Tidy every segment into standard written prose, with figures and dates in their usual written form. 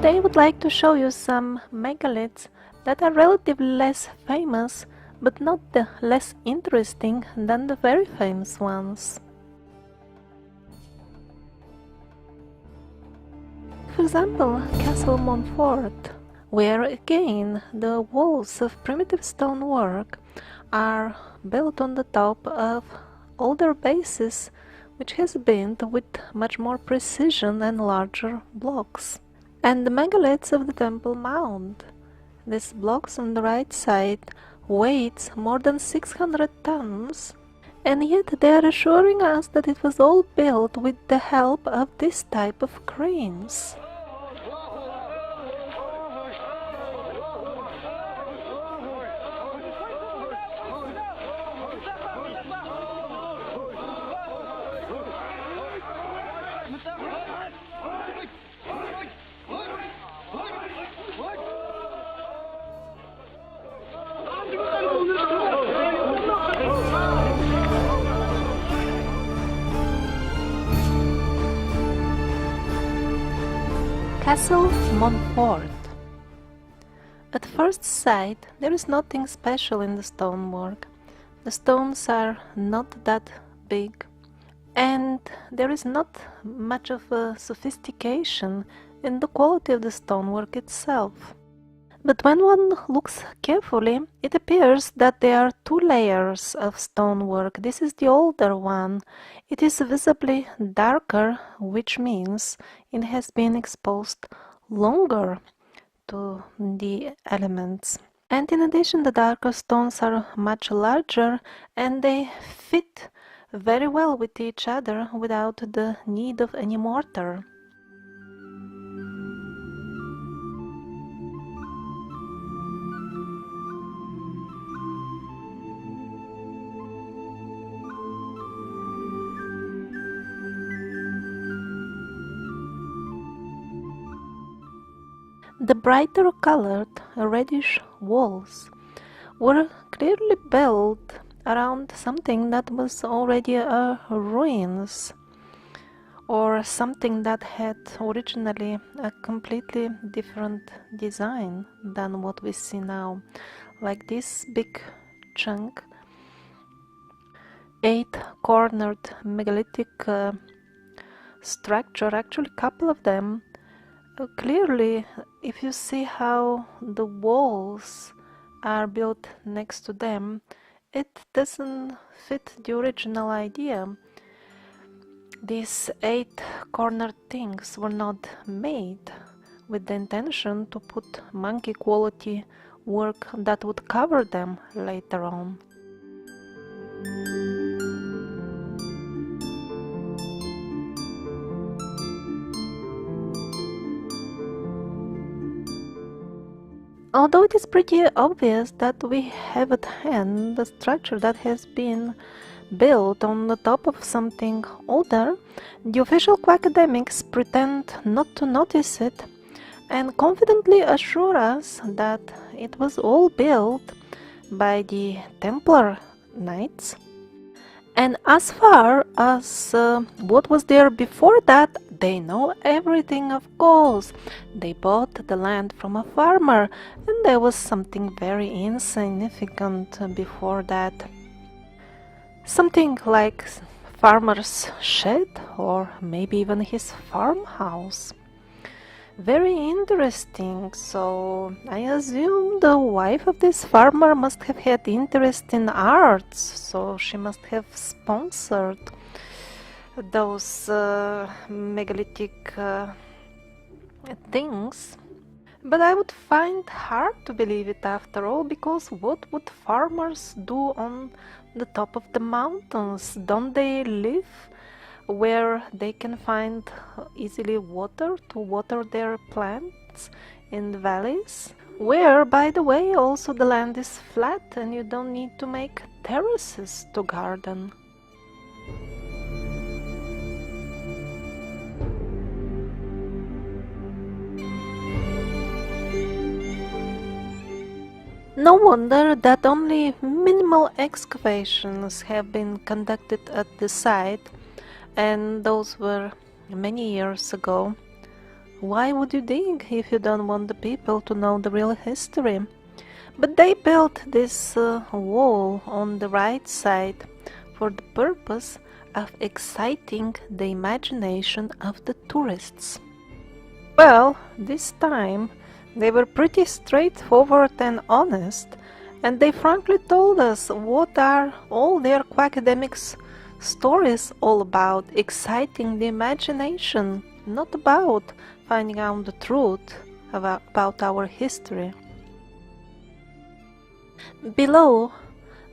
Today I would like to show you some megaliths that are relatively less famous, but not the less interesting than the very famous ones. For example, Castle Montfort, where again the walls of primitive stonework are built on the top of older bases, which has been with much more precision and larger blocks. And the megaliths of the Temple Mount. These blocks on the right side weighs more than 600 tons, and yet they are assuring us that it was all built with the help of this type of cranes. Castle Montfort. At first sight, there is nothing special in the stonework. The stones are not that big, and there is not much of a sophistication in the quality of the stonework itself. But when one looks carefully, it appears that there are two layers of stonework. This is the older one. It is visibly darker, which means it has been exposed longer to the elements. And in addition, the darker stones are much larger and they fit very well with each other without the need of any mortar. The brighter colored reddish walls were clearly built around something that was already a ruins, or something that had originally a completely different design than what we see now, like this big chunk, 8-cornered megalithic structure, actually a couple of them. Clearly, if you see how the walls are built next to them, it doesn't fit the original idea. These 8-cornered things were not made with the intention to put monkey quality work that would cover them later on. Although it is pretty obvious that we have at hand the structure that has been built on the top of something older, the official academics pretend not to notice it and confidently assure us that it was all built by the Templar Knights. And as far as what was there before that, they know everything, of course. They bought the land from a farmer, and there was something very insignificant before that. Something like farmer's shed, or maybe even his farmhouse. Very interesting. So I assume the wife of this farmer must have had interest in arts, so she must have sponsored those megalithic things. But I would find hard to believe it after all, because what would farmers do on the top of the mountains? Don't they live where they can find easily water to water their plants in the valleys? Where, by the way, also the land is flat and you don't need to make terraces to garden. No wonder that only minimal excavations have been conducted at the site, and those were many years ago. Why would you dig if you don't want the people to know the real history? But they built this wall on the right side for the purpose of exciting the imagination of the tourists. Well, this time they were pretty straightforward and honest, and they frankly told us what are all their academics stories all about, exciting the imagination, not about finding out the truth about our history. Below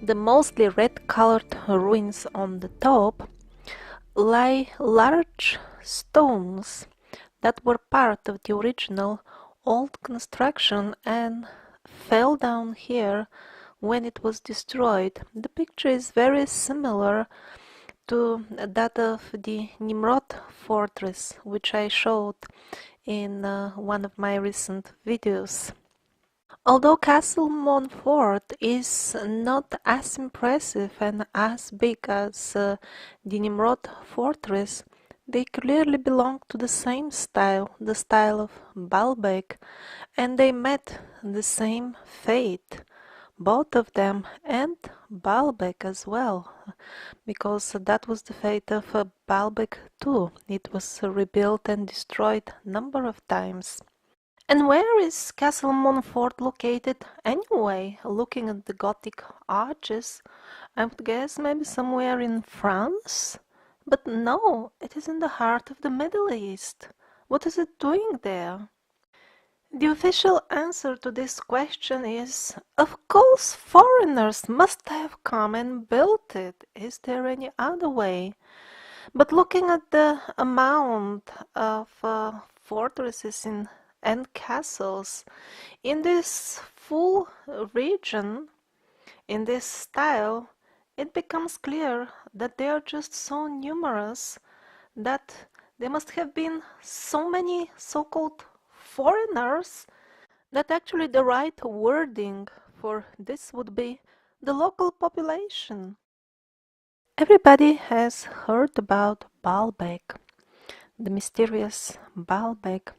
the mostly red-colored ruins on the top lie large stones that were part of the original old construction and fell down here when it was destroyed. The picture is very similar to that of the Nimrod fortress, which I showed in one of my recent videos. Although Castle Montfort is not as impressive and as big as the Nimrod fortress, they clearly belong to the same style, the style of Baalbek, and they met the same fate, both of them and Baalbek as well, because that was the fate of Baalbek too. It was rebuilt and destroyed a number of times. And where is Castle Montfort located anyway? Looking at the Gothic arches, I would guess maybe somewhere in France? But no, it is in the heart of the Middle East. What is it doing there? The official answer to this question is, of course, foreigners must have come and built it. Is there any other way? But looking at the amount of fortresses and castles in this full region, in this style, it becomes clear that they are just so numerous that there must have been so many so-called foreigners that actually the right wording for this would be the local population. Everybody has heard about Baalbek, the mysterious Baalbek,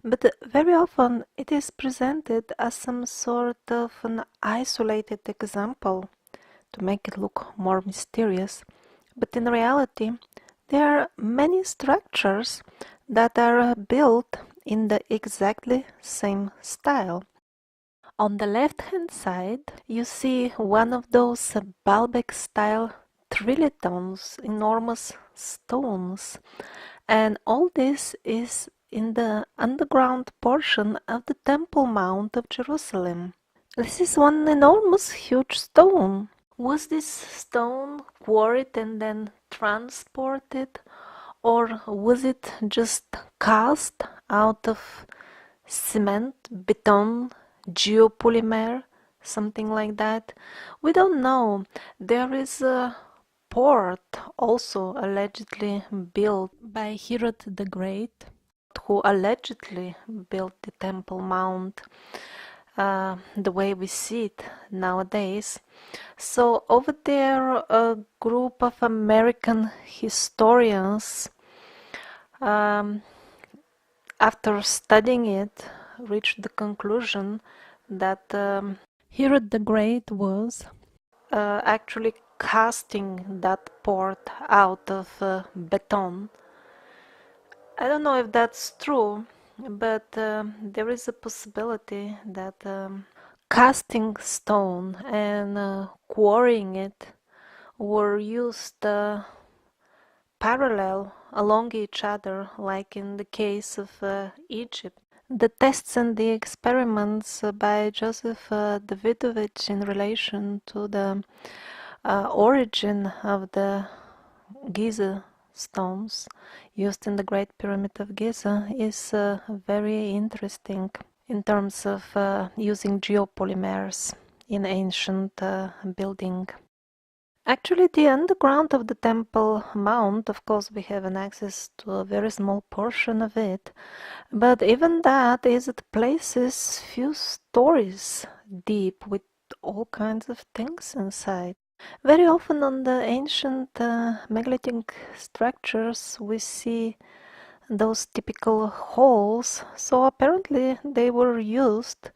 but very often it is presented as some sort of an isolated example to make it look more mysterious. But in reality, there are many structures that are built in the exactly same style. On the left-hand side, you see one of those Baalbek-style trilithons, enormous stones, and all this is in the underground portion of the Temple Mount of Jerusalem. This is one enormous huge stone. Was this stone quarried and then transported, or was it just cast out of cement, beton, geopolymer, something like that? We don't know. There is a port also allegedly built by Herod the Great, who allegedly built the Temple Mount the way we see it nowadays. So over there, a group of American historians, after studying it, reached the conclusion that Herod the Great was actually casting that port out of beton. I don't know if that's true, but there is a possibility that casting stone and quarrying it were used parallel along each other, like in the case of Egypt. The tests and the experiments by Joseph Davidovich in relation to the origin of the Giza stones used in the Great Pyramid of Giza is very interesting in terms of using geopolymers in ancient building. Actually, the underground of the Temple Mount, of course, we have an access to a very small portion of it, but even that is at places few stories deep with all kinds of things inside. Very often on the ancient megalithic structures we see those typical holes, so apparently they were used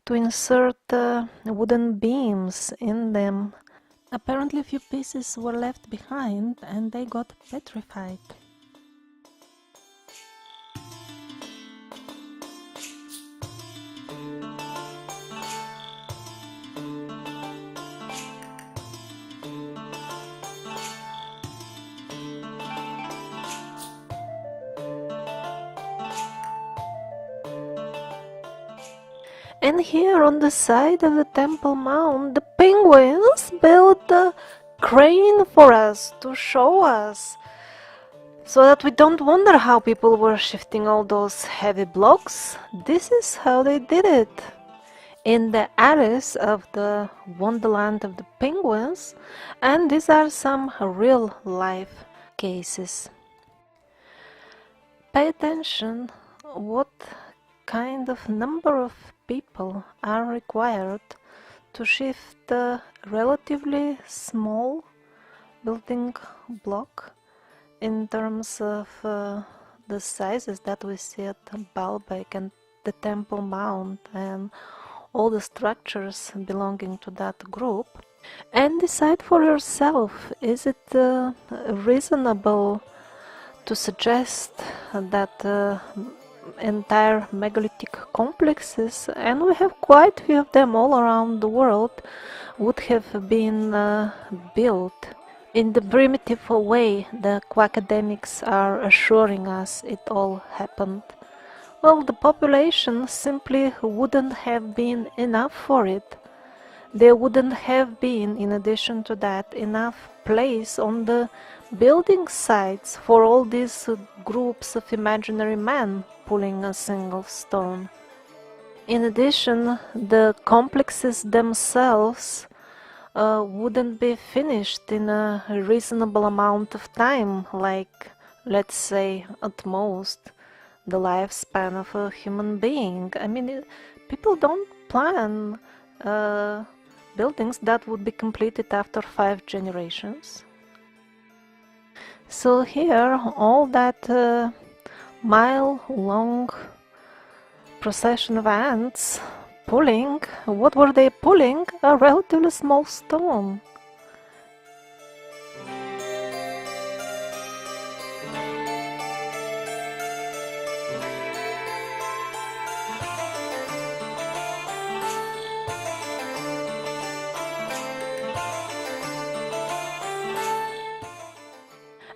to insert wooden beams in them. Apparently a few pieces were left behind and they got petrified. And here on the side of the Temple Mount, the penguins built a crane for us to show us, so that we don't wonder how people were shifting all those heavy blocks. This is how they did it. In the atlas of the Wonderland of the Penguins, and these are some real life cases. Pay attention what kind of number of people are required to shift a relatively small building block in terms of the sizes that we see at Baalbek and the Temple Mount and all the structures belonging to that group, and decide for yourself, is it reasonable to suggest that entire megalithic complexes, and we have quite a few of them all around the world, would have been built in the primitive way the academics are assuring us it all happened? Well, the population simply wouldn't have been enough for it. There wouldn't have been, in addition to that, enough place on the building sites for all these groups of imaginary men pulling a single stone. In addition, the complexes themselves wouldn't be finished in a reasonable amount of time, like, let's say, at most, the lifespan of a human being. I mean, people don't plan buildings that would be completed after 5 generations. So here, all that mile-long procession of ants pulling, what were they pulling? A relatively small stone.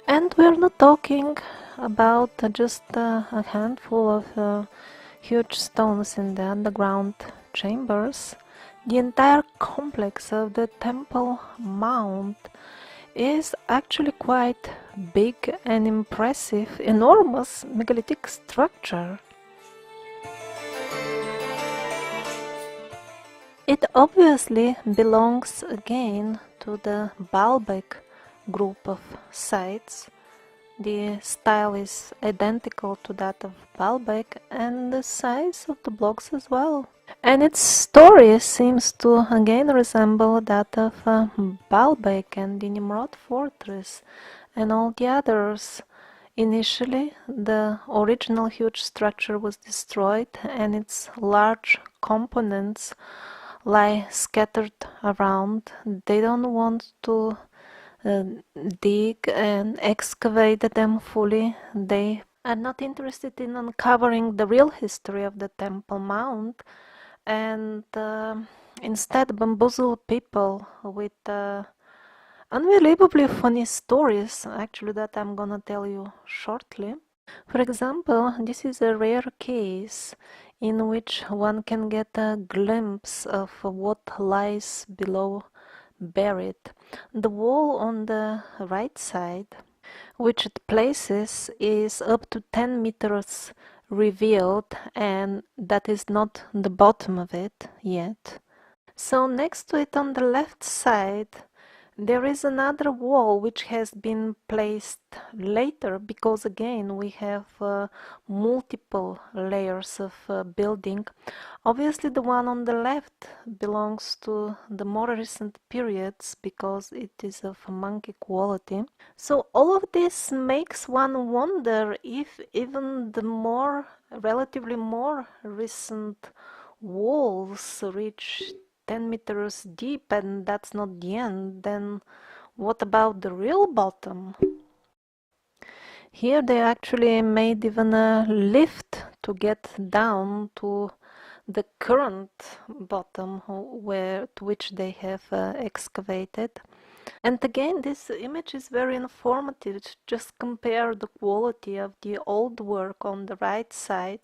And we're not talking about just a handful of huge stones in the underground chambers. The entire complex of the Temple Mount is actually quite big and impressive, enormous megalithic structure. It obviously belongs again to the Baalbek group of sites. The style is identical to that of Baalbek and the size of the blocks as well. And its story seems to again resemble that of Baalbek and the Nimrod fortress and all the others. Initially, the original huge structure was destroyed and its large components lie scattered around. They don't want to dig and excavate them fully. They are not interested in uncovering the real history of the Temple Mount, and instead bamboozle people with unbelievably funny stories, actually, that I'm gonna tell you shortly. For example, this is a rare case in which one can get a glimpse of what lies below buried. The wall on the right side, which at places is up to 10 meters revealed, and that is not the bottom of it yet. So next to it on the left side, There is another wall which has been placed later because again we have multiple layers of building. Obviously the one on the left belongs to the more recent periods because it is of monkey quality. So all of this makes one wonder if even the relatively more recent walls reach 10 meters deep and that's not the end, then what about the real bottom? Here they actually made even a lift to get down to the current bottom to which they have excavated. And again, this image is very informative. Just compare the quality of the old work on the right side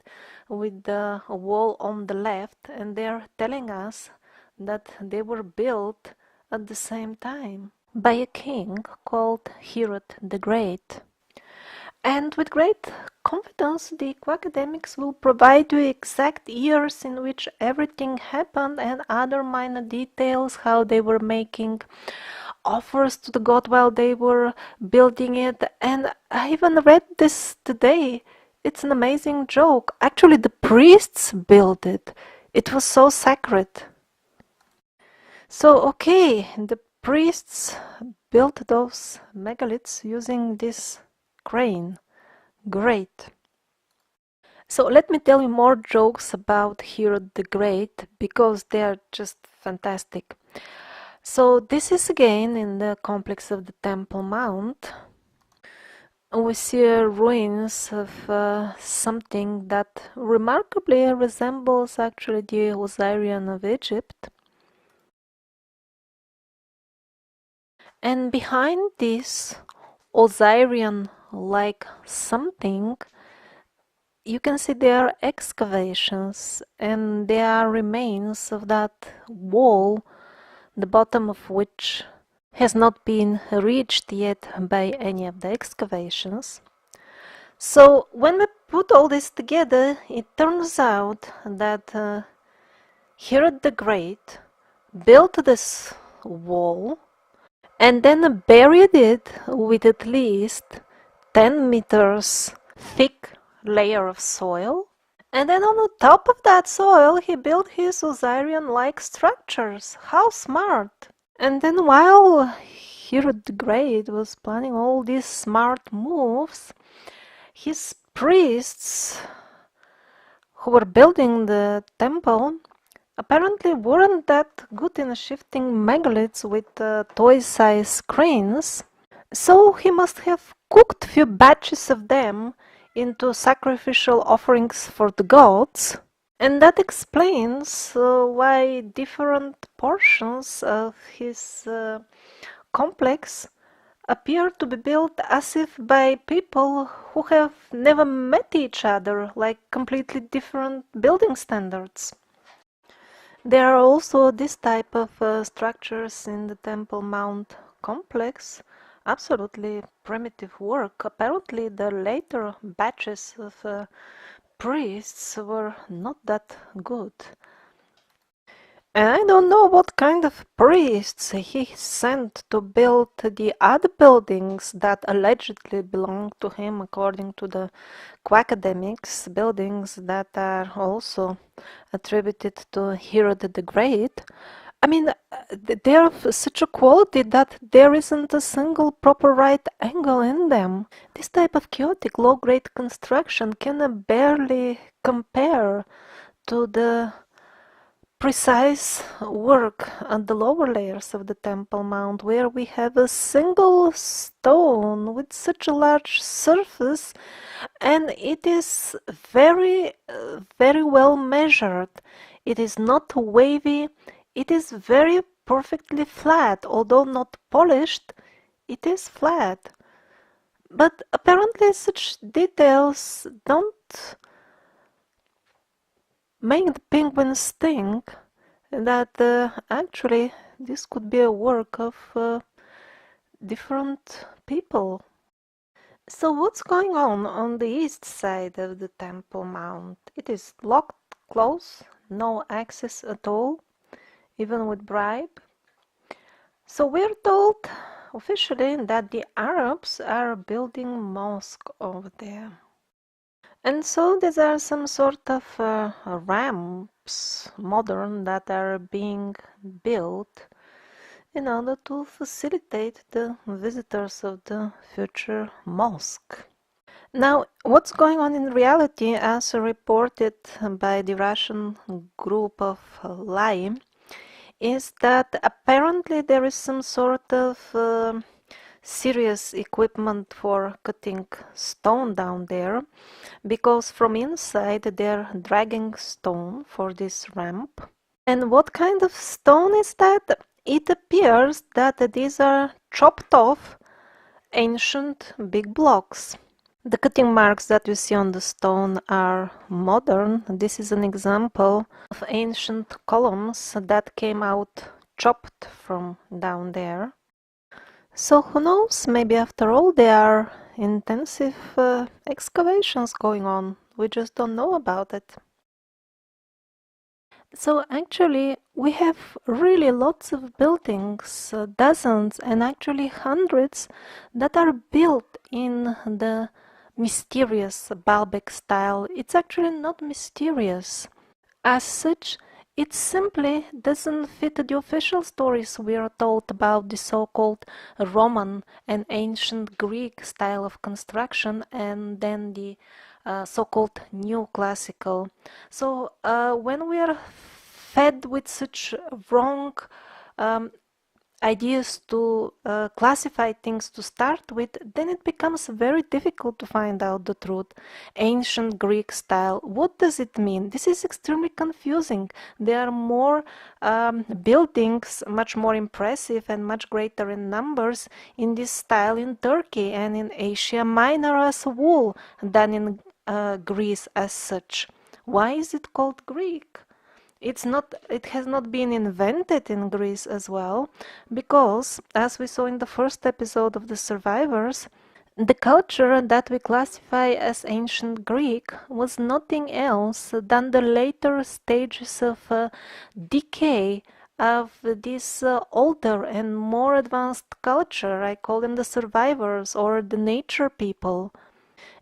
with the wall on the left, and they're telling us that they were built at the same time by a king called Herod the Great. And with great confidence, the academics will provide you exact years in which everything happened and other minor details, how they were making offers to the god while they were building it. And I even read this today. It's an amazing joke. Actually, the priests built it. It was so sacred. So, okay, the priests built those megaliths using this crane. Great. So let me tell you more jokes about Herod the Great because they are just fantastic. So this is again in the complex of the Temple Mount. We see ruins of something that remarkably resembles actually the Osirian of Egypt. And behind this Osirian-like something, you can see there are excavations and there are remains of that wall, the bottom of which has not been reached yet by any of the excavations. So when we put all this together, it turns out that Herod the Great built this wall and then buried it with at least 10 meters thick layer of soil. And then on the top of that soil, he built his Osirian-like structures. How smart! And then while Herod the Great was planning all these smart moves, his priests who were building the temple apparently weren't that good in shifting megaliths with toy-sized cranes. So he must have cooked few batches of them into sacrificial offerings for the gods. And that explains why different portions of his complex appear to be built as if by people who have never met each other, like completely different building standards. There are also this type of structures in the Temple Mount complex, absolutely primitive work. Apparently the later batches of priests were not that good. And I don't know what kind of priests he sent to build the other buildings that allegedly belong to him, according to the academics, buildings that are also attributed to Herod the Great. I mean, they're of such a quality that there isn't a single proper right angle in them. This type of chaotic low-grade construction can barely compare to the precise work at the lower layers of the Temple Mount, where we have a single stone with such a large surface, and it is very well measured. It is not wavy, it is very perfectly flat, although not polished, it is flat. But apparently such details don't make the penguins think that actually this could be a work of different people. So what's going on the east side of the Temple Mount? It is locked close, no access at all, even with bribe. So we're told officially that the Arabs are building mosque over there. And so these are some sort of ramps, modern, that are being built in order to facilitate the visitors of the future mosque. Now, what's going on in reality, as reported by the Russian group of Lai, is that apparently there is some sort of serious equipment for cutting stone down there, because from inside they're dragging stone for this ramp. And what kind of stone is that? It appears that these are chopped off ancient big blocks. The cutting marks that you see on the stone are modern. This is an example of ancient columns that came out chopped from down there. So who knows, maybe after all there are intensive excavations going on. We just don't know about it. So actually we have really lots of buildings, dozens and actually hundreds, that are built in the mysterious Baalbek style. It's actually not mysterious. As such, it simply doesn't fit the official stories we are told about the so-called Roman and ancient Greek style of construction, and then the so-called new classical. So when we are fed with such wrong um, ideas to classify things to start with, then it becomes very difficult to find out the truth. Ancient Greek style, what does it mean? This is extremely confusing. There are more buildings, much more impressive and much greater in numbers in this style in Turkey and in Asia Minor as a whole than in Greece as such. Why is it called Greek? It has not been invented in Greece as well, because as we saw in the first episode of The Survivors, the culture that we classify as ancient Greek was nothing else than the later stages of decay of this older and more advanced culture. I call them the survivors or the nature people.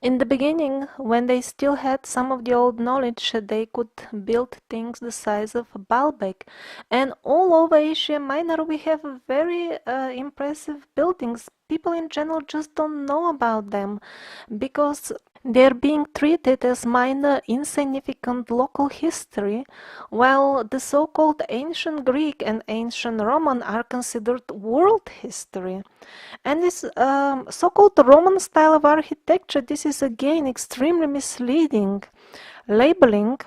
In the beginning, when they still had some of the old knowledge, they could build things the size of Baalbek. And all over Asia Minor, we have very impressive buildings. People in general just don't know about them because they're being treated as minor, insignificant local history, while the so-called ancient Greek and ancient Roman are considered world history. And this so-called Roman style of architecture, this is again extremely misleading labeling,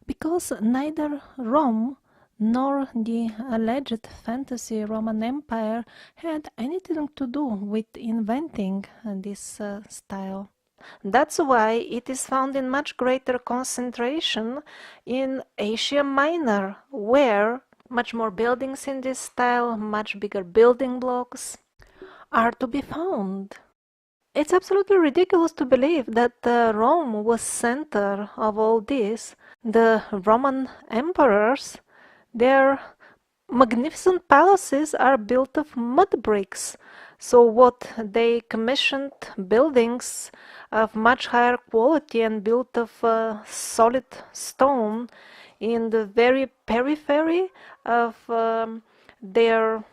because neither Rome nor the alleged fantasy Roman Empire had anything to do with inventing this style. That's why it is found in much greater concentration in Asia Minor, where much more buildings in this style, much bigger building blocks, are to be found. It's absolutely ridiculous to believe that Rome was center of all this. The Roman emperors, their magnificent palaces are built of mud bricks. So what they commissioned buildings of much higher quality and built of solid stone in the very periphery of their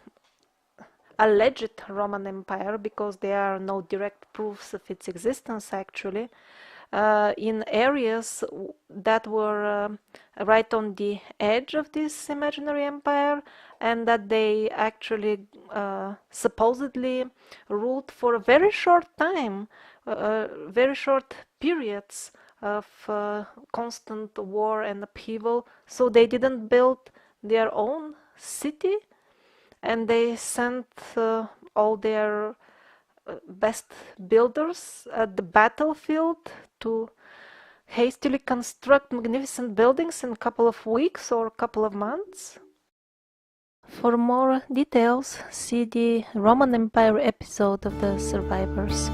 alleged Roman Empire, because there are no direct proofs of its existence actually, in areas that were right on the edge of this imaginary empire, and that they actually supposedly ruled for a very short time, very short periods of constant war and upheaval. So they didn't build their own city, and they sent all their best builders at the battlefield to hastily construct magnificent buildings in a couple of weeks or a couple of months. For more details, see the Roman Empire episode of The Survivors.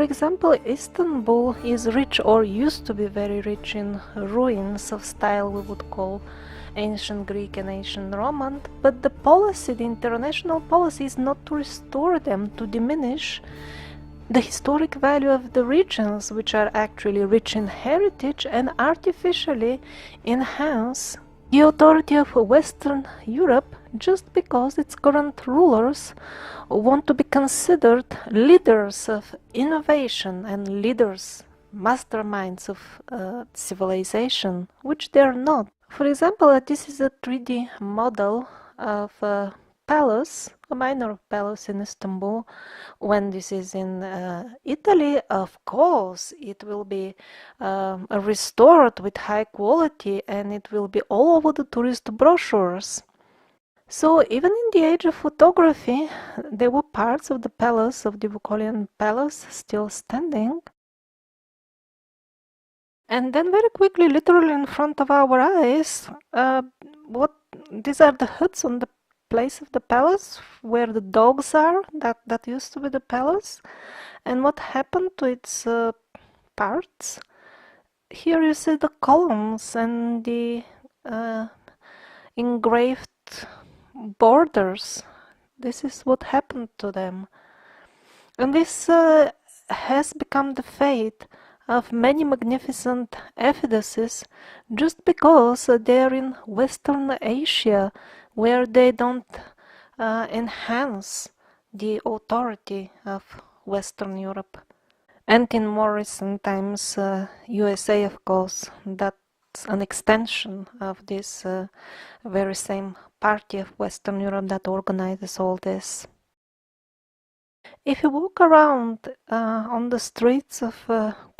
example, Istanbul is rich, or used to be very rich, in ruins of style we would call ancient Greek and ancient Roman, but the policy, the international policy, is not to restore them, to diminish the historic value of the regions, which are actually rich in heritage, and artificially enhance the authority of Western Europe just because its current rulers want to be considered leaders of innovation and leaders, masterminds of civilization, which they are not. For example, this is a 3D model of a palace, a minor palace in Istanbul. When this is in Italy, of course, it will be restored with high quality, and it will be all over the tourist brochures. So even in the age of photography, there were parts of the palace, of the Bucolian palace, still standing. And then very quickly, literally in front of our eyes, what these are the huts on the place of the palace where the dogs are. That used to be the palace. And what happened to its parts? Here you see the columns and the engraved borders. This is what happened to them. And this has become the fate of many magnificent edifices just because they are in Western Asia, where they don't enhance the authority of Western Europe. And in more recent times, USA, of course, that's an extension of this very same party of Western Europe that organizes all this. If you walk around on the streets of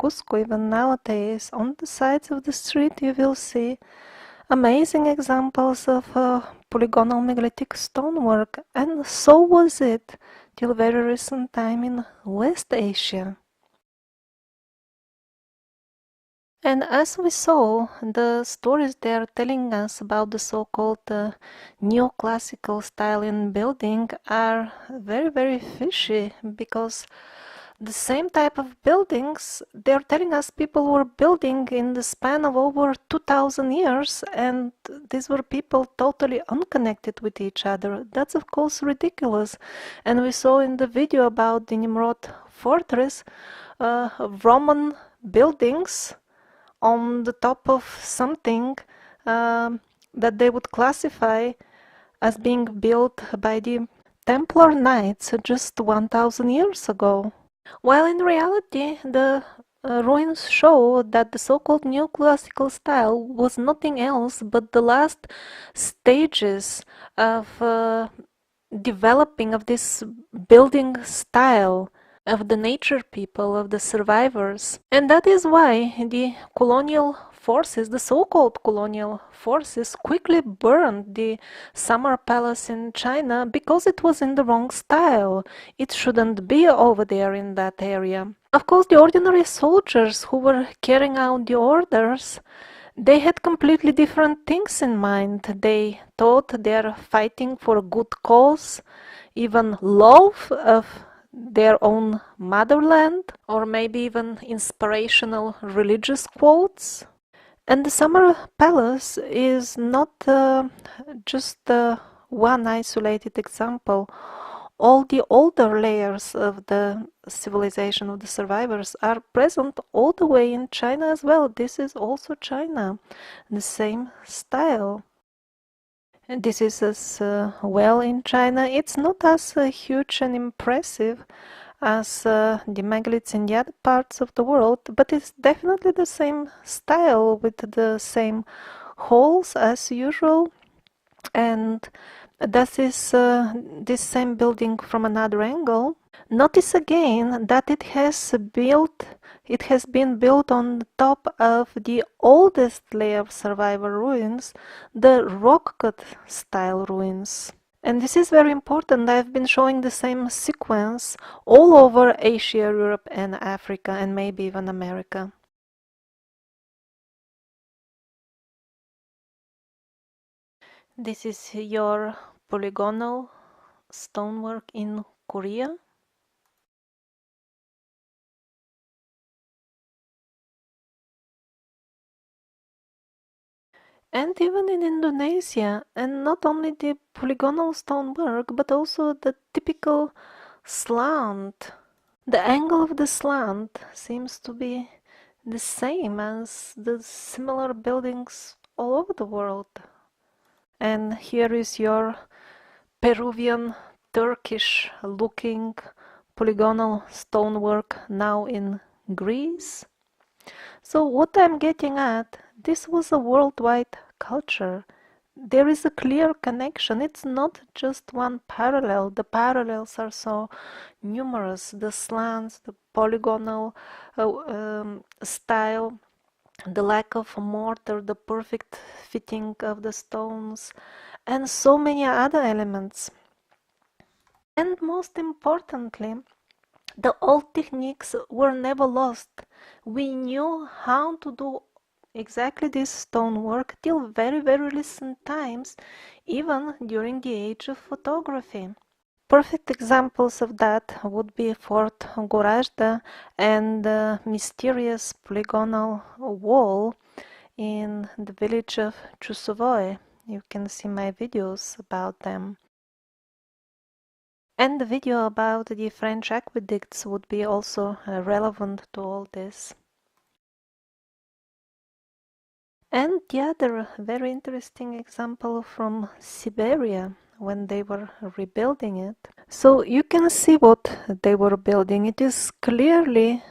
Cusco, even nowadays, on the sides of the street you will see amazing examples of polygonal megalithic stonework, and so was it till very recent time in West Asia. And as we saw, the stories they are telling us about the so-called neoclassical style in building are very, very fishy, because the same type of buildings they're telling us people were building in the span of over 2000 years, and these were people totally unconnected with each other. That's of course ridiculous. And we saw in the video about the Nimrod fortress Roman buildings on the top of something that they would classify as being built by the Templar Knights just 1000 years ago. While in reality, the ruins show that the so-called neoclassical style was nothing else but the last stages of developing of this building style of the nature people, of the survivors. And that is why the colonial forces, the so-called colonial forces, quickly burned the summer palace in China because it was in the wrong style. It shouldn't be over there in that area. Of course, the ordinary soldiers who were carrying out the orders, they had completely different things in mind. They thought they're fighting for a good cause, even love of their own motherland, or maybe even inspirational religious quotes. And the summer palace is not just one isolated example. All the older layers of the civilization of the survivors are present all the way in China as well. This is also China, the same style. And this is as well in China. It's not as huge and impressive as the megaliths in the other parts of the world, but it's definitely the same style with the same halls as usual. And that is this same building from another angle. Notice again that it has been built on the top of the oldest layer of survivor ruins, the rock cut style ruins. And this is very important. I've been showing the same sequence all over Asia, Europe, and Africa, and maybe even America. This is your polygonal stonework in Korea. And even in Indonesia, and not only the polygonal stonework, but also the typical slant. The angle of the slant seems to be the same as the similar buildings all over the world. And here is your Peruvian, Turkish looking polygonal stonework now in Greece. So what I'm getting at, this was a worldwide culture. There is a clear connection. It's not just one parallel. The parallels are so numerous. The slants, the polygonal style, the lack of mortar, the perfect fitting of the stones, and so many other elements. And most importantly, the old techniques were never lost. We knew how to do exactly this stonework till very, very recent times, even during the age of photography. Perfect examples of that would be Fort Gorazda and the mysterious polygonal wall in the village of Chusovoi. You can see my videos about them. And the video about the French aqueducts would be also relevant to all this. And the other very interesting example from Siberia, when they were rebuilding it. So you can see what they were building. It is clearly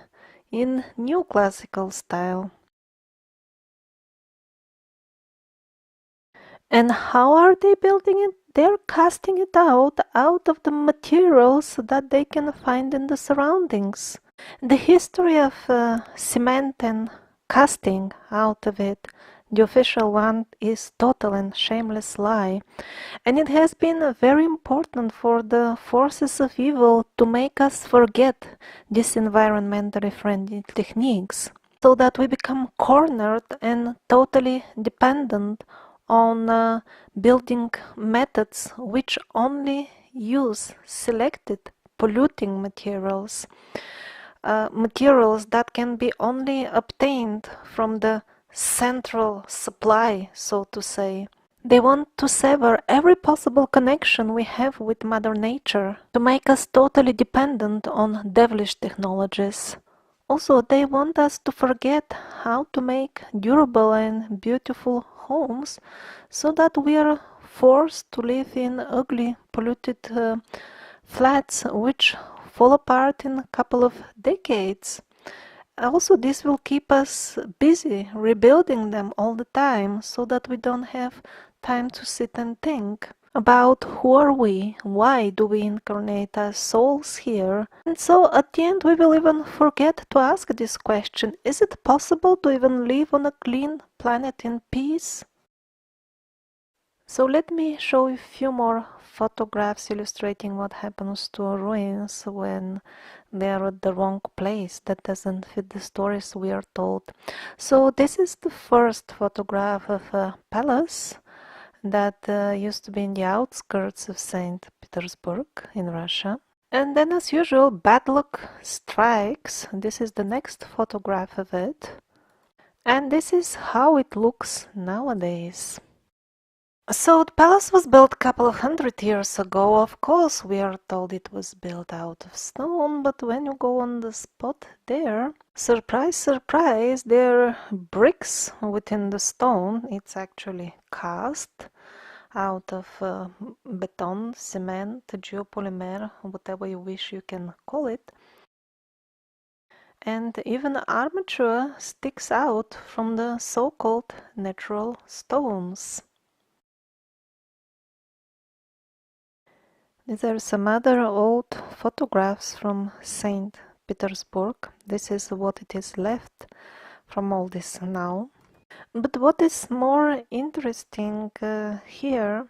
in new classical style. And how are they building it? They're casting it out of the materials that they can find in the surroundings. The history of cement and casting out of it, the official one, is total and shameless lie. And it has been very important for the forces of evil to make us forget these environmentally friendly techniques, so that we become cornered and totally dependent on building methods which only use selected polluting materials, materials that can be only obtained from the central supply, so to say. They want to sever every possible connection we have with Mother Nature, to make us totally dependent on devilish technologies. Also, they want us to forget how to make durable and beautiful homes, so that we are forced to live in ugly, polluted flats which fall apart in a couple of decades. Also, this will keep us busy rebuilding them all the time, so that we don't have time to sit and think about who are we, why do we incarnate as souls here. And so at the end we will even forget to ask this question: is it possible to even live on a clean planet in peace? So let me show you a few more photographs illustrating what happens to ruins when they are at the wrong place, that doesn't fit the stories we are told. So this is the first photograph of a palace that used to be in the outskirts of St. Petersburg in Russia. And then, as usual, bad luck strikes. This is the next photograph of it. And this is how it looks nowadays. So the palace was built a couple of hundred years ago. Of course, we are told it was built out of stone, but when you go on the spot there, surprise, surprise, there are bricks within the stone. It's actually cast out of beton, cement, geopolymer, whatever you wish you can call it. And even armature sticks out from the so-called natural stones. These are some other old photographs from St. Petersburg. This is what it is left from all this now. But what is more interesting here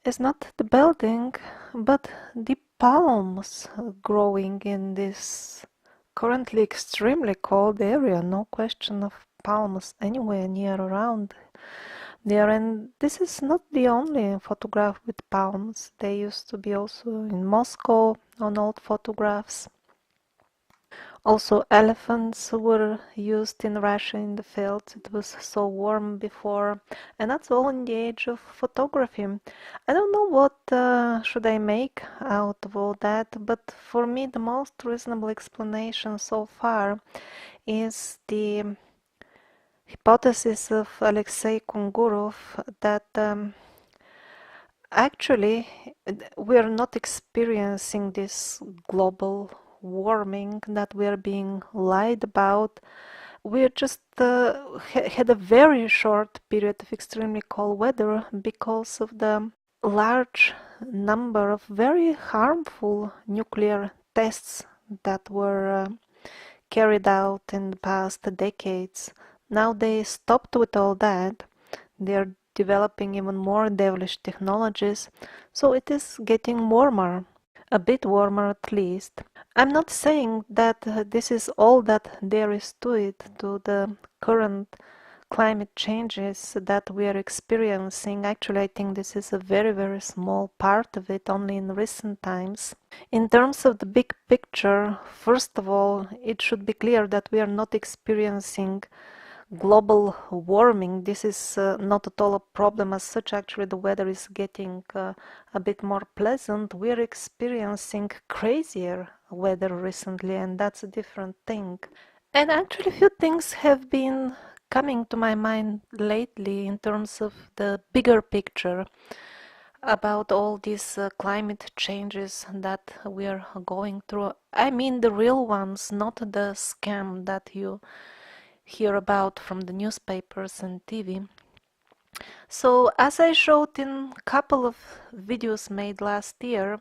is not the building, but the palms growing in this currently extremely cold area. No question of palms anywhere near around there. And this is not the only photograph with palms. They used to be also in Moscow on old photographs. Also, elephants were used in Russia in the fields. It was so warm before, and that's all in the age of photography. I don't know what should I make out of all that, but for me, the most reasonable explanation so far is the hypothesis of Alexei Kungurov that actually we are not experiencing this global warming that we are being lied about. We just had a very short period of extremely cold weather because of the large number of very harmful nuclear tests that were carried out in the past decades. Now they stopped with all that. They're developing even more devilish technologies, so it is getting warmer, a bit warmer at least. I'm not saying that this is all that there is to it, to the current climate changes that we are experiencing. Actually, I think this is a very, very small part of it, only in recent times. In terms of the big picture, first of all, it should be clear that we are not experiencing global warming. This is not at all a problem as such. Actually, the weather is getting a bit more pleasant. We're experiencing crazier weather recently, and that's a different thing. And actually, a few things have been coming to my mind lately in terms of the bigger picture about all these climate changes that we are going through. I mean the real ones, not the scam that you hear about from the newspapers and TV. So, as I showed in a couple of videos made last year,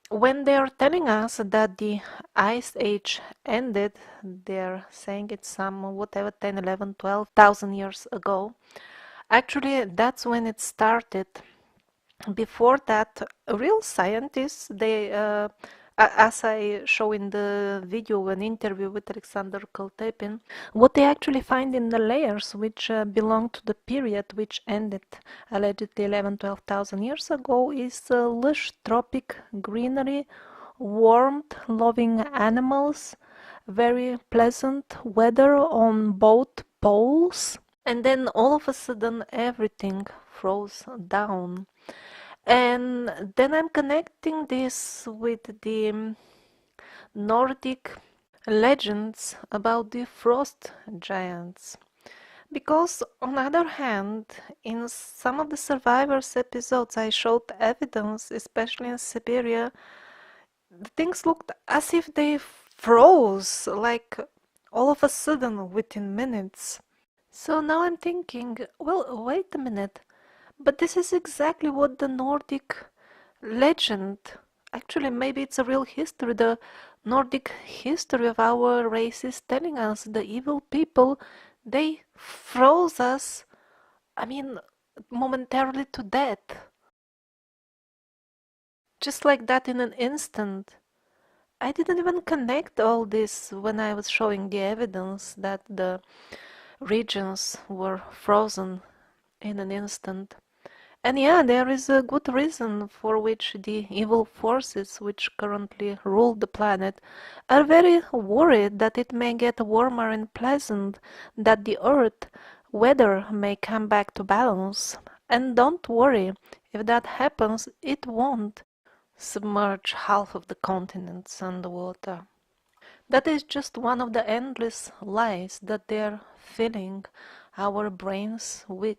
when they are telling us that the ice age ended, they're saying it's some whatever 10, 11, 12,000 years ago. Actually, that's when it started. Before that, real scientists, as I show in the video, an interview with Alexander Koltepin, what they actually find in the layers which belong to the period which ended allegedly 11, 12,000 years ago is lush tropic greenery, warmth-loving animals, very pleasant weather on both poles, and then all of a sudden everything froze down. And then I'm connecting this with the Nordic legends about the frost giants. Because, on the other hand, in some of the survivors episodes, I showed evidence, especially in Siberia, the things looked as if they froze, like all of a sudden within minutes. So now I'm thinking, well, wait a minute, but this is exactly what the Nordic legend, actually maybe it's a real history, the Nordic history of our race is telling us. The evil people, they froze us, I mean, momentarily to death. Just like that in an instant. I didn't even connect all this when I was showing the evidence that the regions were frozen in an instant. And yeah, there is a good reason for which the evil forces which currently rule the planet are very worried that it may get warmer and pleasant, that the Earth weather may come back to balance. And don't worry, if that happens, it won't submerge half of the continents underwater. That is just one of the endless lies that they're filling our brains with.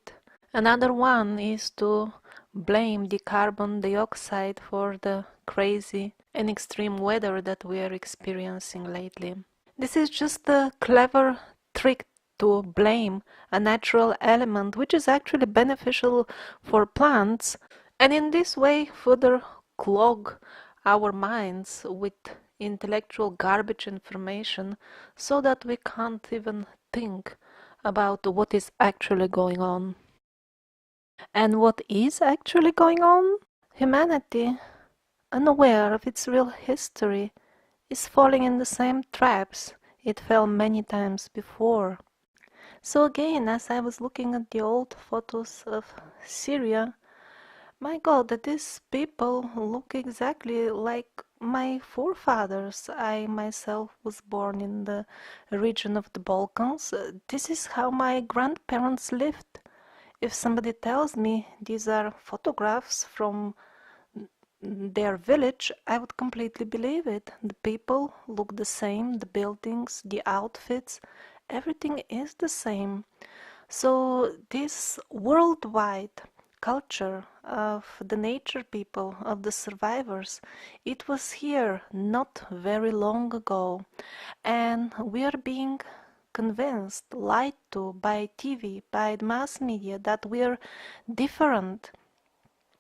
Another one is to blame the carbon dioxide for the crazy and extreme weather that we are experiencing lately. This is just a clever trick to blame a natural element which is actually beneficial for plants, and in this way further clog our minds with intellectual garbage information so that we can't even think about what is actually going on. And what is actually going on? Humanity, unaware of its real history, is falling in the same traps it fell many times before. So again, as I was looking at the old photos of Syria, My God, these people look exactly like my forefathers. I myself was born in the region of the Balkans. This is how my grandparents lived. If somebody tells me these are photographs from their village, I would completely believe it. The people look the same, the buildings, the outfits, everything is the same. So this worldwide culture of the nature people, of the survivors, it was here not very long ago, and we are being convinced, lied to by TV, by the mass media, that we are different,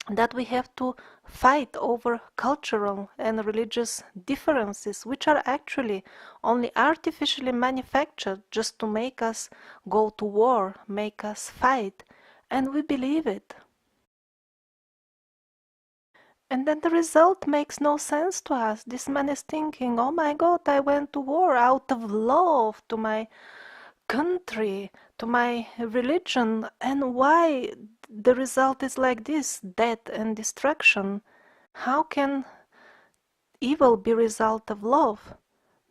that we have to fight over cultural and religious differences, which are actually only artificially manufactured just to make us go to war, make us fight, and we believe it. And then the result makes no sense to us. This man is thinking, oh my God, I went to war out of love to my country, to my religion, and why the result is like this, death and destruction. How can evil be result of love?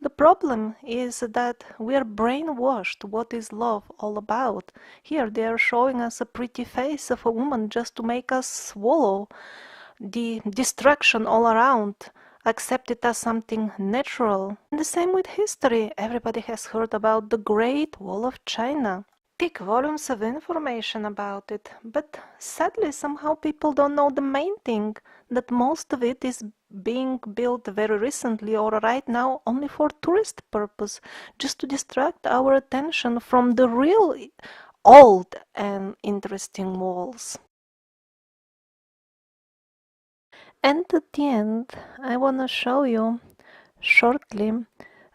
The problem is that we are brainwashed. What is love all about? Here they are showing us a pretty face of a woman just to make us swallow the destruction all around, accept it as something natural. And the same with history. Everybody has heard about the Great Wall of China. Thick volumes of information about it, but sadly somehow people don't know the main thing, that most of it is being built very recently or right now only for tourist purpose, just to distract our attention from the real old and interesting walls. And at the end, I want to show you shortly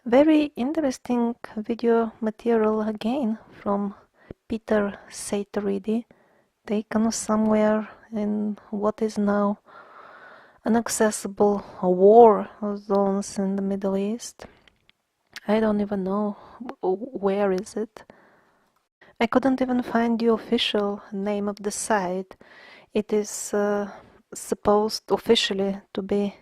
very interesting video material again from Peter Satoridi, taken somewhere in what is now inaccessible war zones in the Middle East. I don't even know where is it. I couldn't even find the official name of the site. It is supposed officially to be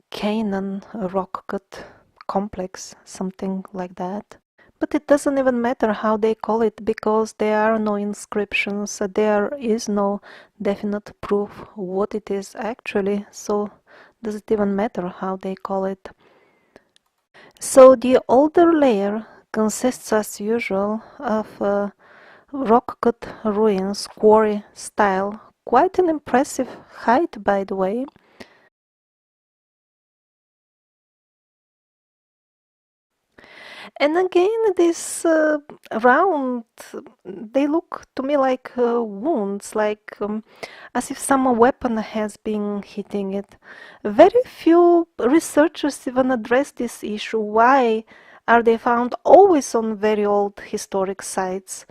Canaan rock cut complex, something like that. But it doesn't even matter how they call it, because there are no inscriptions, there is no definite proof what it is actually, so does it even matter how they call it? So the older layer consists as usual of rock cut ruins, quarry style, quite an impressive height by the way. And again, this round, they look to me like wounds, like as if some weapon has been hitting it. Very few researchers even address this issue. Why are they found always on very old historic sites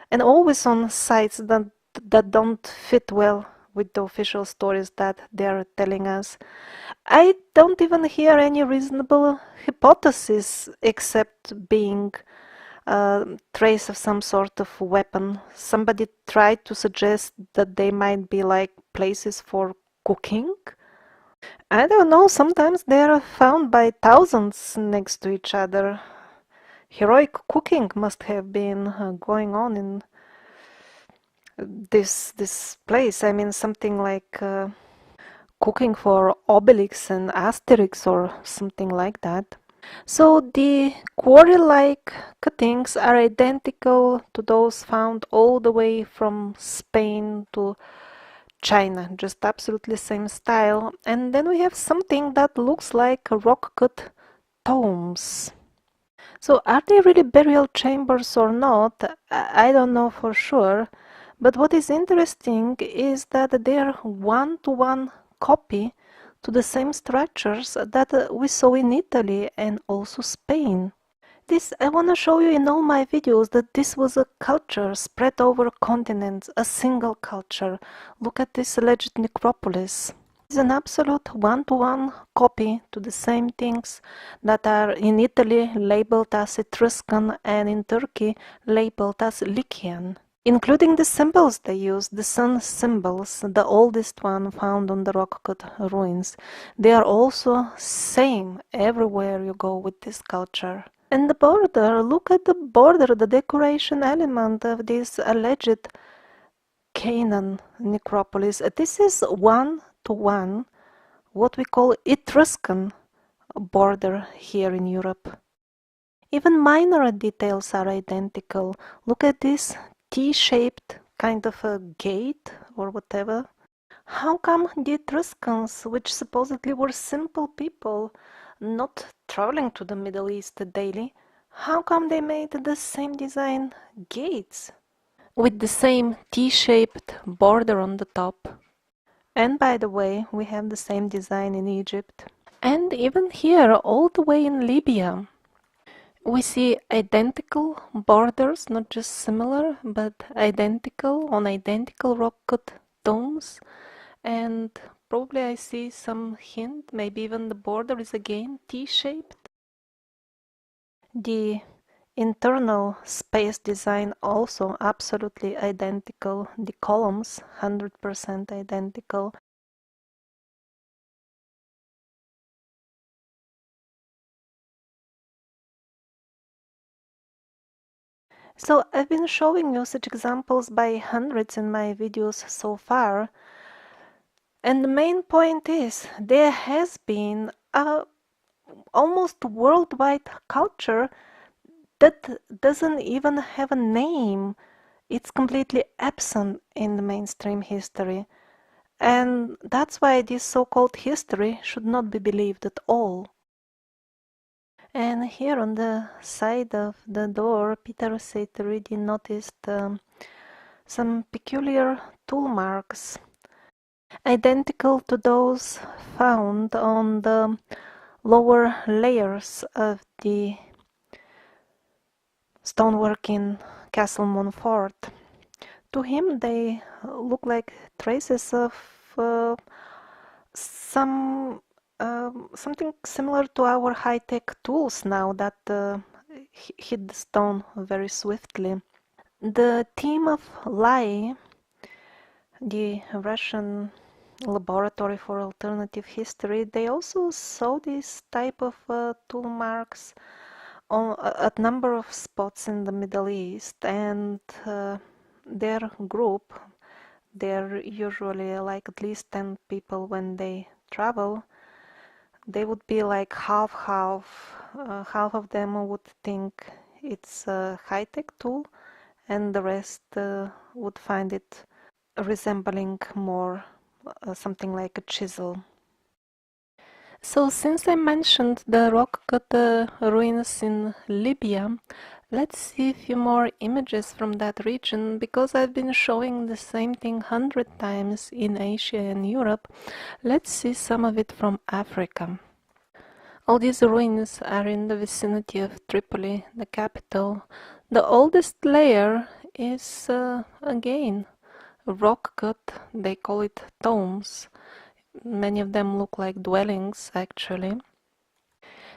and always on sites that don't fit well with the official stories that they're telling us? I don't even hear any reasonable hypothesis except being a trace of some sort of weapon. Somebody tried to suggest that they might be like places for cooking. I don't know, sometimes they are found by thousands next to each other. Heroic cooking must have been going on in this place. I mean, something like cooking for Obelix and Asterix or something like that. So the quarry-like cuttings are identical to those found all the way from Spain to China, just absolutely same style. And then we have something that looks like rock-cut tombs. So are they really burial chambers or not? I don't know for sure. But what is interesting is that they are one-to-one copy to the same structures that we saw in Italy and also Spain. This I want to show you in all my videos, that this was a culture spread over continents, a single culture. Look at this alleged necropolis. It's an absolute one-to-one copy to the same things that are in Italy labeled as Etruscan and in Turkey labeled as Lycian. including the symbols they use, the sun symbols, the oldest one found on the rock cut ruins. They are also same everywhere you go with this culture. And the border, look at the border, the decoration element of this alleged Canaan necropolis. This is one-to-one what we call Etruscan border here in Europe. Even minor details are identical. Look at this T-shaped kind of a gate or whatever. How come the Etruscans, which supposedly were simple people, not traveling to the Middle East daily, how come they made the same design gates with the same T-shaped border on the top? And by the way, we have the same design in Egypt. And even here, all the way in Libya, we see identical borders, not just similar, but identical on identical rock cut domes. And probably I see some hint, maybe even the border is again T-shaped. The internal space design also absolutely identical. The columns 100% identical. So I've been showing you such examples by hundreds in my videos so far. And the main point is there has been a almost worldwide culture that doesn't even have a name. It's completely absent in the mainstream history. And that's why this so-called history should not be believed at all. And here on the side of the door, Peter said already noticed some peculiar tool marks, identical to those found on the lower layers of the stonework in Castle Montfort. To him, they look like traces of something similar to our high-tech tools now that hit the stone very swiftly. The team of LAI, the Russian Laboratory for Alternative History, they also saw this type of tool marks on a number of spots in the Middle East, and their group, they're usually like at least 10 people when they travel. They would be like half-half. Half of them would think it's a high-tech tool, and the rest would find it resembling more something like a chisel. So since I mentioned the rock-cut ruins in Libya, let's see a few more images from that region, because I've been showing the same thing 100 times in Asia and Europe. Let's see some of it from Africa. All these ruins are in the vicinity of Tripoli, the capital. The oldest layer is again rock cut. They call it tombs. Many of them look like dwellings actually.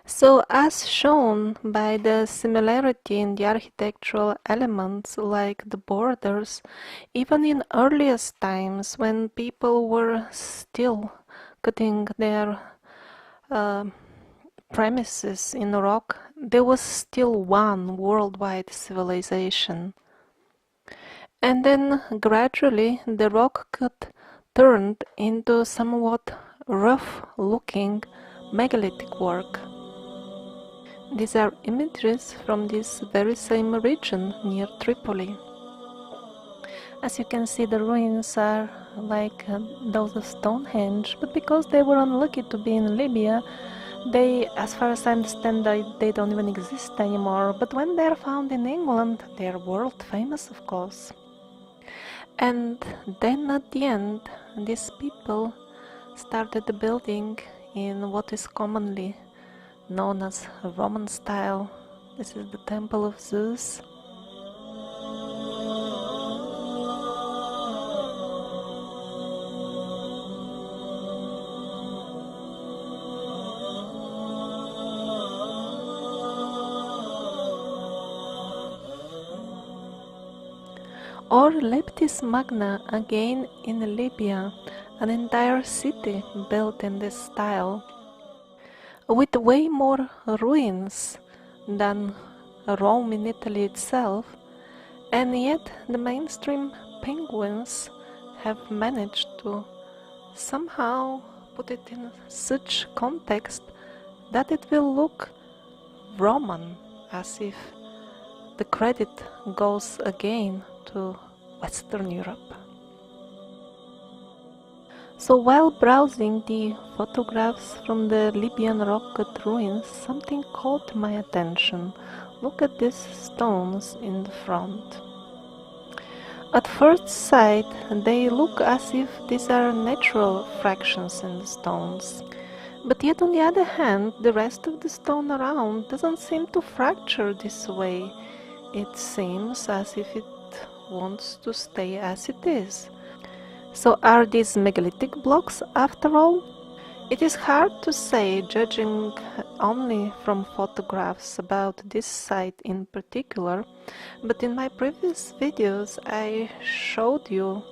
So as shown by the similarity in the architectural elements like the borders, even in earliest times when people were still cutting their premises in rock, there was still one worldwide civilization. And then gradually the rock cut turned into somewhat rough-looking megalithic work. These are images from this very same region near Tripoli. As you can see, the ruins are like those of Stonehenge, but because they were unlucky to be in Libya, they, as far as I understand, they don't even exist anymore. But when they're found in England, they're world famous, of course. And then at the end, these people started building in what is commonly known as Roman style. This is the Temple of Zeus. Or Leptis Magna, again in Libya, an entire city built in this style, with way more ruins than Rome in Italy itself, and yet the mainstream penguins have managed to somehow put it in such context that it will look Roman, as if the credit goes again to Western Europe. So while browsing the photographs from the Libyan rock cut ruins, something caught my attention. Look at these stones in the front. At first sight, they look as if these are natural fractions in the stones. But yet on the other hand, the rest of the stone around doesn't seem to fracture this way. It seems as if it wants to stay as it is. So are these megalithic blocks after all? It is hard to say, judging only from photographs about this site in particular, but in my previous videos I showed you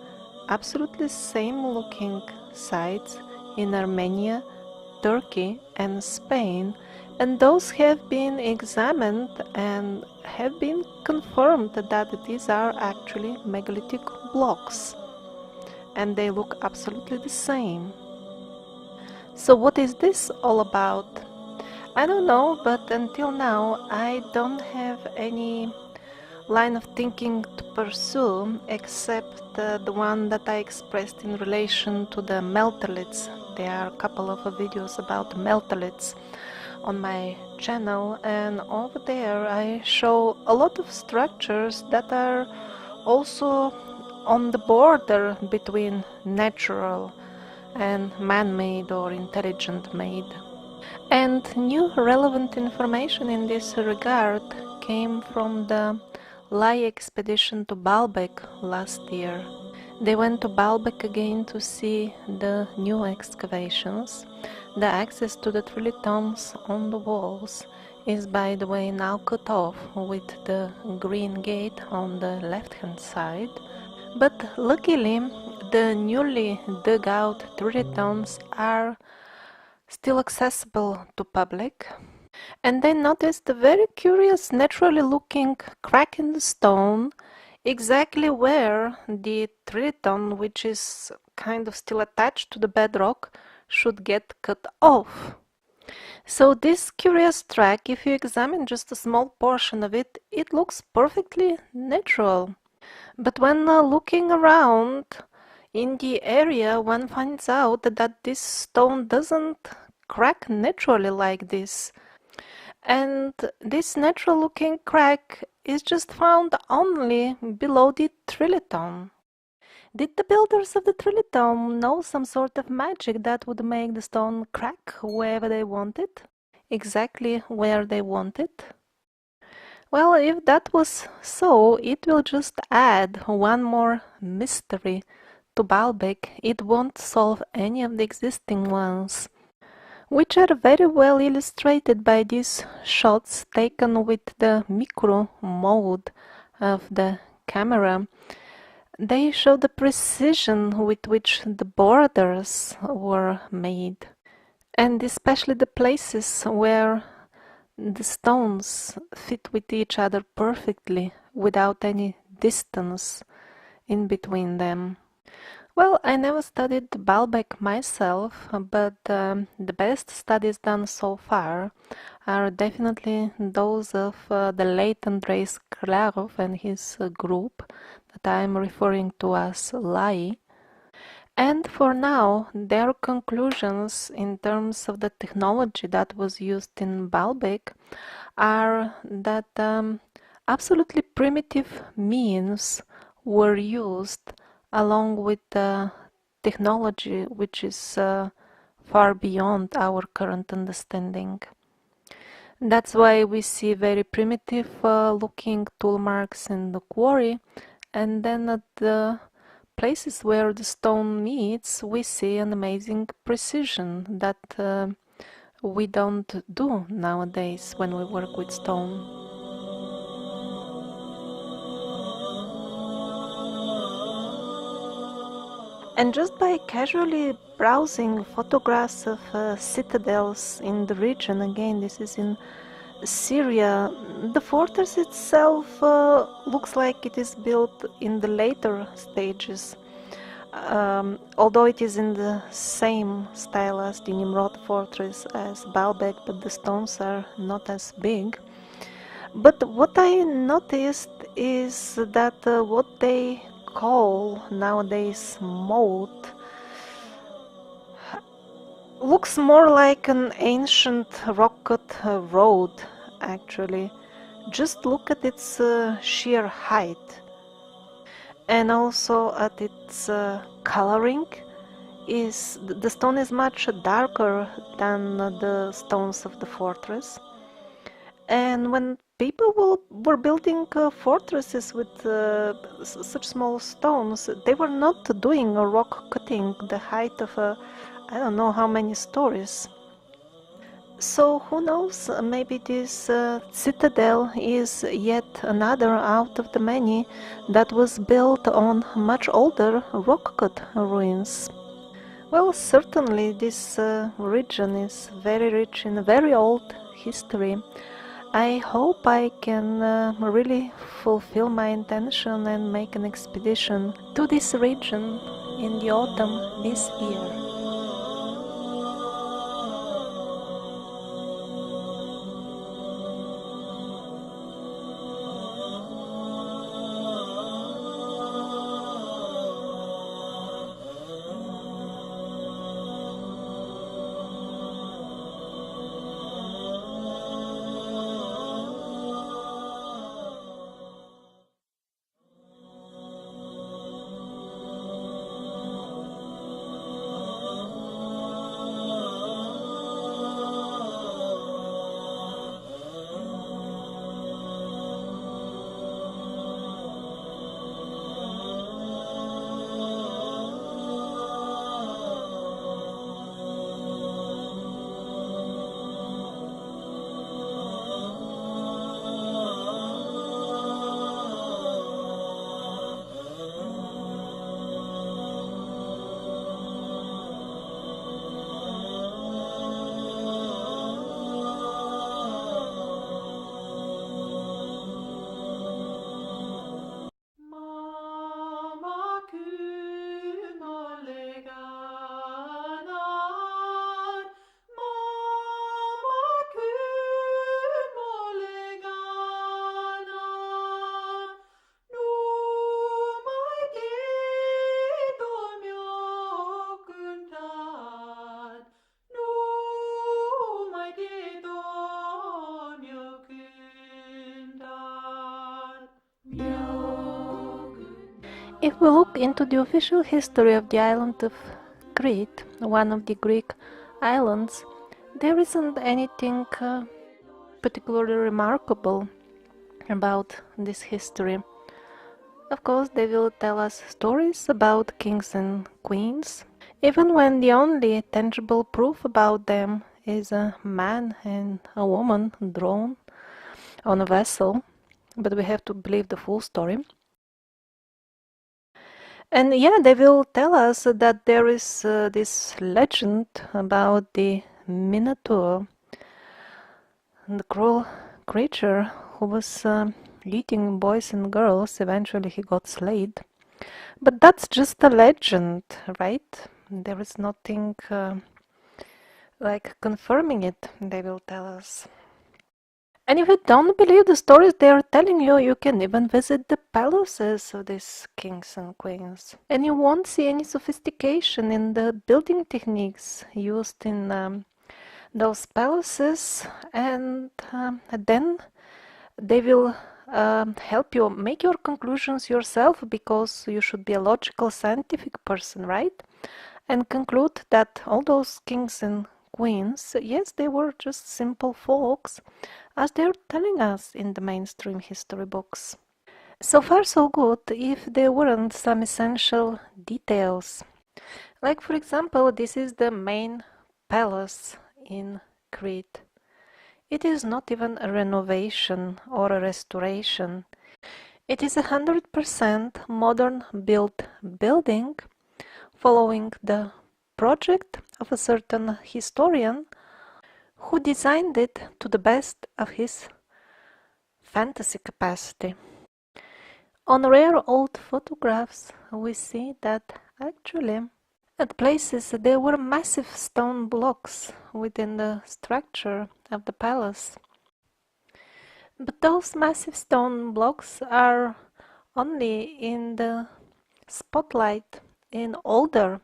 absolutely same looking sites in Armenia, Turkey and Spain, and those have been examined and have been confirmed that these are actually megalithic blocks, and they look absolutely the same. So what is this all about? I don't know, but until now I don't have any line of thinking to pursue except the one that I expressed in relation to the meltoliths. There are a couple of videos about meltoliths on my channel, and over there I show a lot of structures that are also on the border between natural and man-made or intelligent-made. And new relevant information in this regard came from the Lai expedition to Baalbek last year. They went to Baalbek again to see the new excavations. The access to the trilithons on the walls is, by the way, now cut off with the green gate on the left-hand side. But luckily, the newly dug out trilithons are still accessible to public. And they noticed a very curious, naturally looking crack in the stone, exactly where the trilithon, which is kind of still attached to the bedrock, should get cut off. So this curious track, if you examine just a small portion of it, it looks perfectly natural. But when looking around in the area, one finds out that this stone doesn't crack naturally like this. And this natural looking crack is just found only below the trilithon. Did the builders of the trilithon know some sort of magic that would make the stone crack wherever they wanted? Exactly where they wanted? Well, if that was so, it will just add one more mystery to Baalbek. It won't solve any of the existing ones, which are very well illustrated by these shots taken with the micro mode of the camera. They show the precision with which the borders were made, and especially the places where the stones fit with each other perfectly without any distance in between them. Well, I never studied Baalbek myself, but the best studies done so far are definitely those of the late Andrei Sklarov and his group that I'm referring to as Lai. And for now, their conclusions in terms of the technology that was used in Baalbek are that absolutely primitive means were used along with the technology which is far beyond our current understanding. That's why we see very primitive looking tool marks in the quarry, and then at the places where the stone meets we see an amazing precision that we don't do nowadays when we work with stone. And just by casually browsing photographs of citadels in the region, again, this is in Syria, the fortress itself looks like it is built in the later stages. Although it is in the same style as the Nimrod fortress as Baalbek, but the stones are not as big. But what I noticed is that what they call nowadays moat looks more like an ancient rock-cut road, actually. Just look at its sheer height, and also at its coloring. The stone is much darker than the stones of the fortress. And when people were building fortresses with such small stones, they were not doing a rock cutting the height of I don't know how many stories. So who knows, maybe this citadel is yet another out of the many that was built on much older rock-cut ruins. Well, certainly this region is very rich in very old history. I hope I can really fulfill my intention and make an expedition to this region in the autumn this year. If we look into the official history of the island of Crete, one of the Greek islands, there isn't anything particularly remarkable about this history. Of course, they will tell us stories about kings and queens, even when the only tangible proof about them is a man and a woman drawn on a vessel, but we have to believe the full story. And yeah, they will tell us that there is this legend about the Minotaur, the cruel creature who was eating boys and girls. Eventually he got slayed. But that's just a legend, right? There is nothing like confirming it, they will tell us. And if you don't believe the stories they are telling you, you can even visit the palaces of these kings and queens. And you won't see any sophistication in the building techniques used in those palaces. And then they will help you make your conclusions yourself, because you should be a logical, scientific person, right? And conclude that all those kings and queens, yes, they were just simple folks, as they're telling us in the mainstream history books. So far so good, if there weren't some essential details. Like for example, this is the main palace in Crete. It is not even a renovation or a restoration. It is 100% modern built building following the project of a certain historian who designed it to the best of his fantasy capacity. On rare old photographs, we see that actually at places there were massive stone blocks within the structure of the palace. But those massive stone blocks are only in the spotlight in older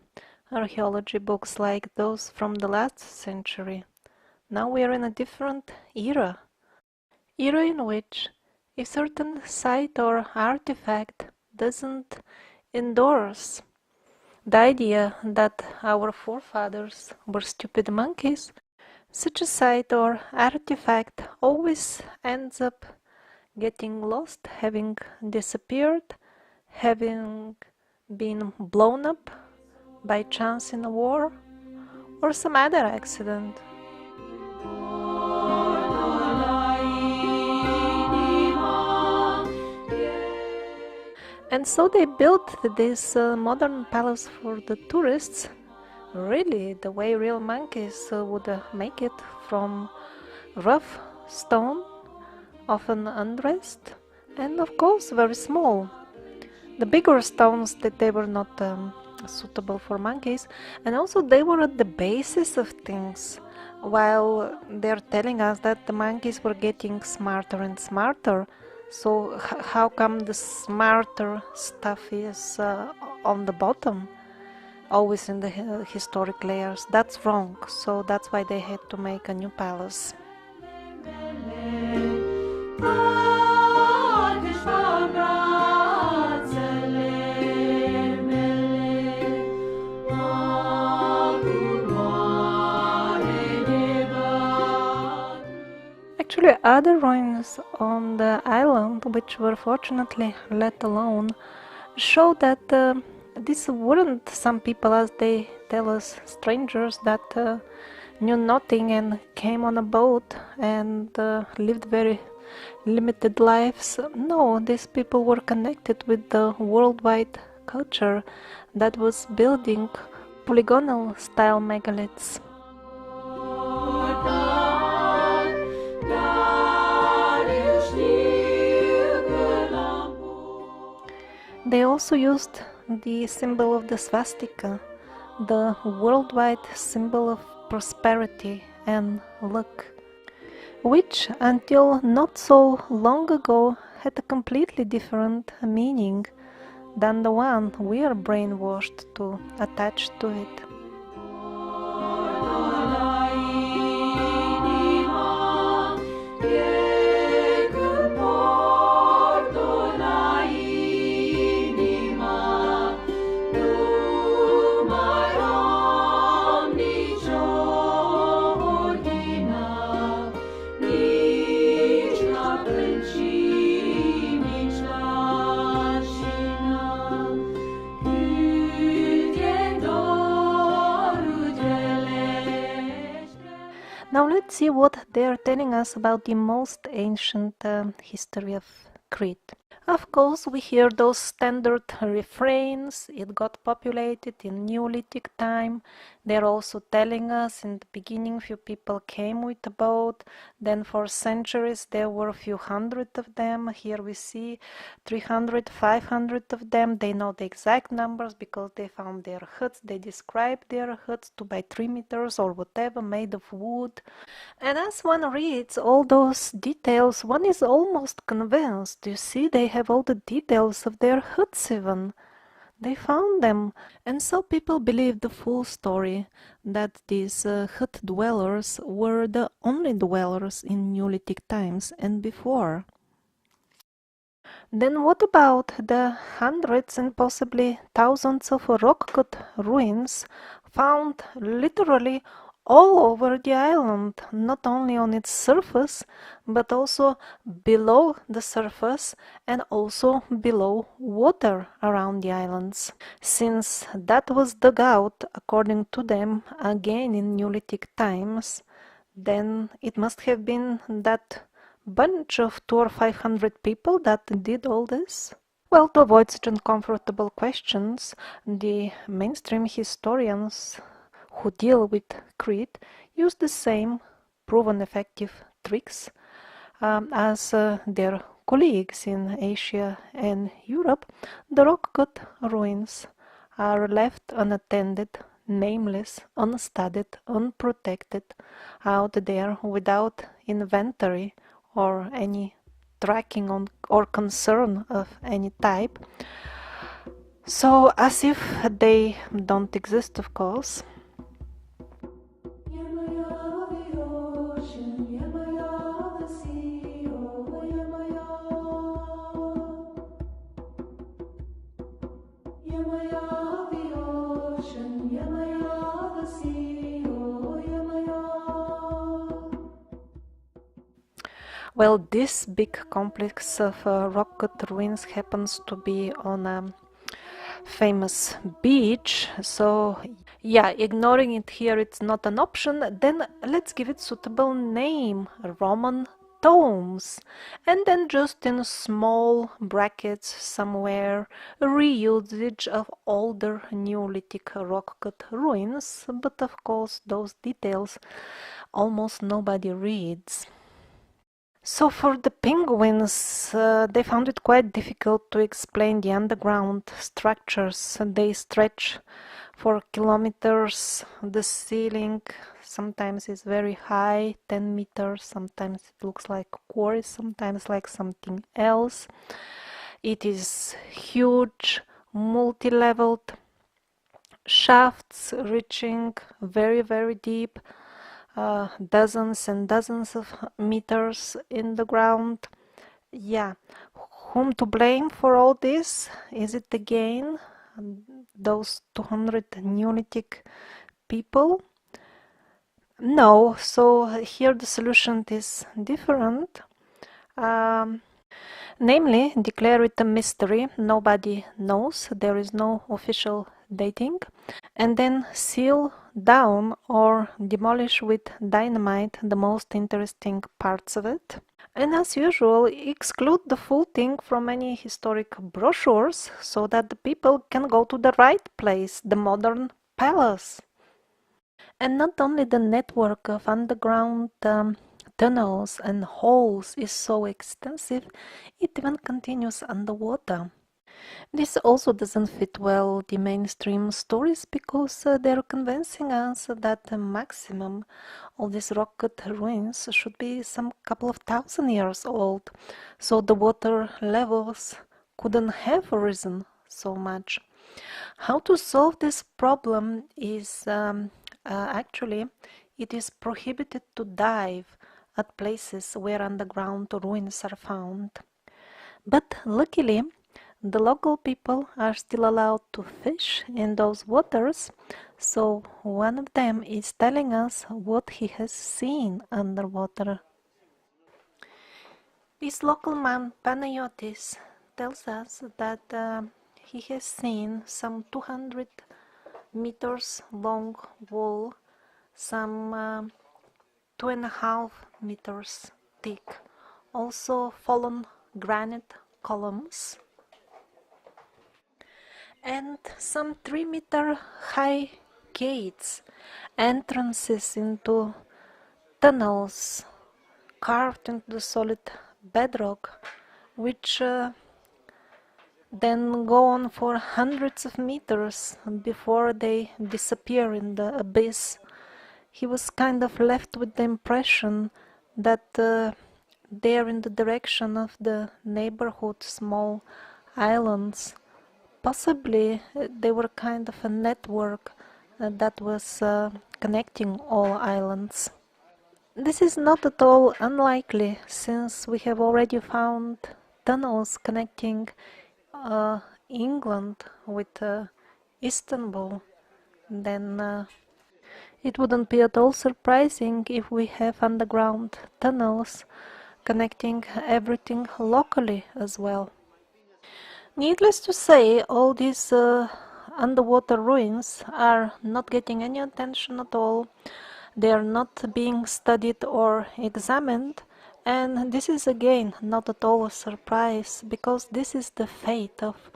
archaeology books like those from the last century. Now we are in a different era in which a certain site or artifact doesn't endorse the idea that our forefathers were stupid monkeys, such a site or artifact always ends up getting lost, having disappeared, having been blown up by chance in a war or some other accident. And so they built this modern palace for the tourists, really the way real monkeys would make it, from rough stone, often undressed, and of course very small. The bigger stones that they were not suitable for monkeys, and also they were at the basis of things, while they're telling us that the monkeys were getting smarter and smarter. So how come the smarter stuff is on the bottom, always in the historic layers? That's wrong. So that's why they had to make a new palace. Actually, other ruins on the island, which were fortunately let alone, show that these weren't some people, as they tell us, strangers that knew nothing and came on a boat and lived very limited lives. No, these people were connected with the worldwide culture that was building polygonal style megaliths. They also used the symbol of the swastika, the worldwide symbol of prosperity and luck, which until not so long ago had a completely different meaning than the one we are brainwashed to attach to it. Now let's see what they are telling us about the most ancient history of Crete. Of course, we hear those standard refrains. It got populated in Neolithic time. They're also telling us in the beginning few people came with a boat. Then for centuries there were a few hundred of them. Here we see 300, 500 of them. They know the exact numbers because they found their huts. They described their huts 2 by 3 meters or whatever, made of wood. And as one reads all those details, one is almost convinced. You see, they have all the details of their huts even. They found them. And so people believe the full story, that these hut dwellers were the only dwellers in Neolithic times and before. Then what about the hundreds and possibly thousands of rock-cut ruins found literally all over the island, not only on its surface, but also below the surface and also below water around the islands? Since that was dug out, according to them, again in Neolithic times, then it must have been that bunch of 200 or 500 people that did all this. Well, to avoid such uncomfortable questions, the mainstream historians who deal with Crete use the same proven effective tricks as their colleagues in Asia and Europe. The rock-cut ruins are left unattended, nameless, unstudied, unprotected, out there without inventory or any tracking on or concern of any type. So, as if they don't exist, of course. Well, this big complex of rock-cut ruins happens to be on a famous beach, so yeah, ignoring it here it's not an option. Then let's give it suitable name, Roman tombs, and then just in small brackets somewhere reusage of older Neolithic rock-cut ruins, but of course those details almost nobody reads. So for the penguins, they found it quite difficult to explain the underground structures. They stretch for kilometers. The ceiling sometimes is very high, 10 meters, sometimes it looks like quarry, sometimes like something else. It is huge, multi-leveled shafts reaching very, very deep. Dozens and dozens of meters in the ground. Yeah, whom to blame for all this? Is it again those 200 Neolithic people? No, so here the solution is different. Namely, declare it a mystery, nobody knows, there is no official dating, and then seal down or demolish with dynamite the most interesting parts of it. And as usual, exclude the full thing from any historic brochures so that the people can go to the right place, the modern palace. And not only the network of underground tunnels and holes is so extensive, it even continues underwater. This also doesn't fit well the mainstream stories because they're convincing us that the maximum of these rock-cut ruins should be some couple of thousand years old, so the water levels couldn't have risen so much. How to solve this problem is actually it is prohibited to dive at places where underground ruins are found. But luckily, the local people are still allowed to fish in those waters, so one of them is telling us what he has seen underwater. This local man, Panayotis, tells us that he has seen some 200 meters long wall, some 2.5 meters thick, also fallen granite columns, and some 3-meter high gates, entrances into tunnels carved into the solid bedrock, which then go on for hundreds of meters before they disappear in the abyss. He was kind of left with the impression that they're in the direction of the neighborhood small islands. Possibly they were kind of a network that was connecting all islands. This is not at all unlikely, since we have already found tunnels connecting England with Istanbul. Then it wouldn't be at all surprising if we have underground tunnels connecting everything locally as well. Needless to say, all these underwater ruins are not getting any attention at all. They are not being studied or examined, And this is again not at all a surprise, because this is the fate of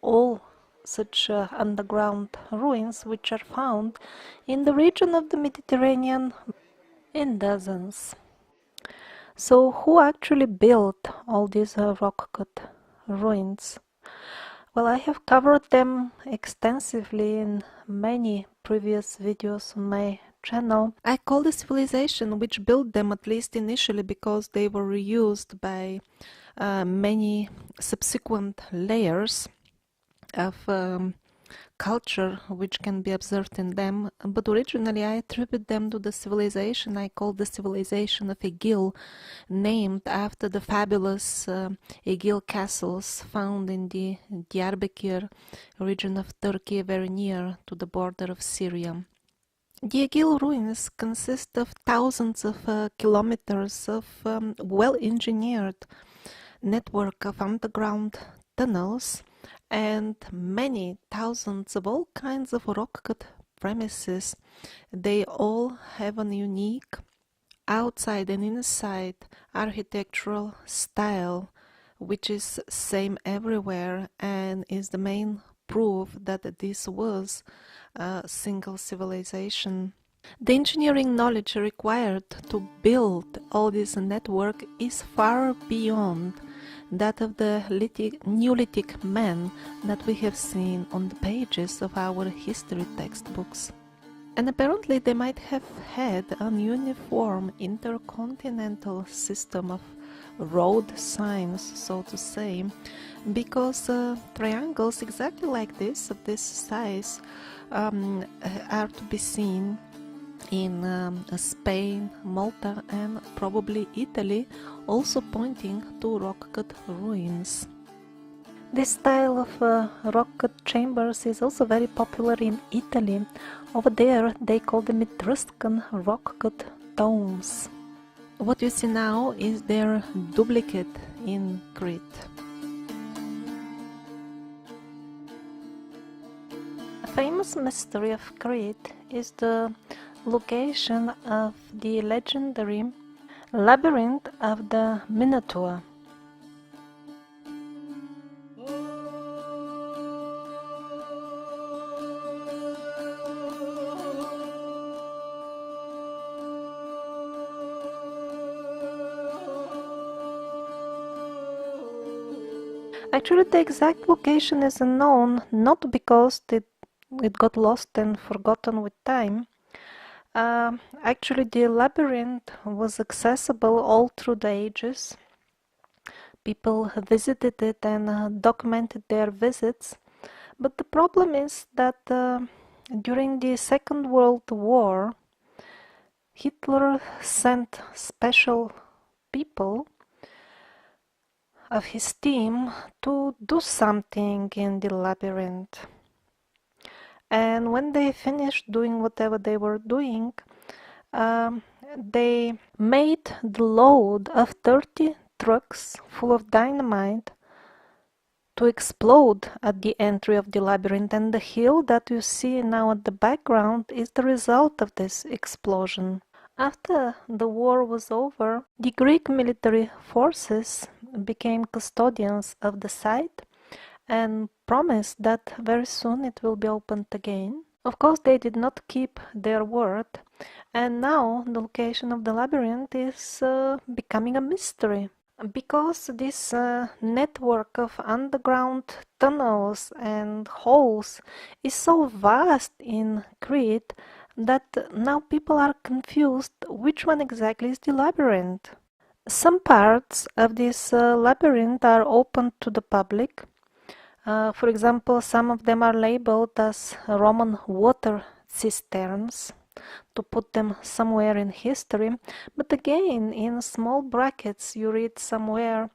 all such underground ruins which are found in the region of the Mediterranean in dozens. So who actually built all these rock-cut ruins? Well, I have covered them extensively in many previous videos on my channel. I call the civilization which built them, at least initially, because they were reused by many subsequent layers of culture which can be observed in them, but originally I attribute them to the civilization I call the civilization of Egil, named after the fabulous Egil castles found in the Diyarbakir region of Turkey, very near to the border of Syria. The Egil ruins consist of thousands of kilometers of well-engineered network of underground tunnels and many thousands of all kinds of rock-cut premises. They all have a unique outside and inside architectural style, which is same everywhere and is the main proof that this was a single civilization. The engineering knowledge required to build all this network is far beyond that of the Neolithic men that we have seen on the pages of our history textbooks. And apparently they might have had an uniform intercontinental system of road signs, so to say, because triangles exactly like this, of this size, are to be seen in Spain, Malta and probably Italy, also pointing to rock-cut ruins. This style of rock-cut chambers is also very popular in Italy. Over there they call them Etruscan rock-cut domes. What you see now is their duplicate in Crete. A famous mystery of Crete is the location of the legendary labyrinth of the Minotaur. Actually, the exact location is unknown, not because it got lost and forgotten with time. Actually, the labyrinth was accessible all through the ages. People visited it and documented their visits. But the problem is that during the Second World War, Hitler sent special people of his team to do something in the labyrinth. And when they finished doing whatever they were doing, they made the load of 30 trucks full of dynamite to explode at the entry of the labyrinth, and the hill that you see now at the background is the result of this explosion. After the war was over, the Greek military forces became custodians of the site and promised that very soon it will be opened again. Of course, they did not keep their word, and now the location of the labyrinth is becoming a mystery. Because this network of underground tunnels and holes is so vast in Crete that now people are confused which one exactly is the labyrinth. Some parts of this labyrinth are open to the public. For example, some of them are labeled as Roman water cisterns, to put them somewhere in history, but again in small brackets you read somewhere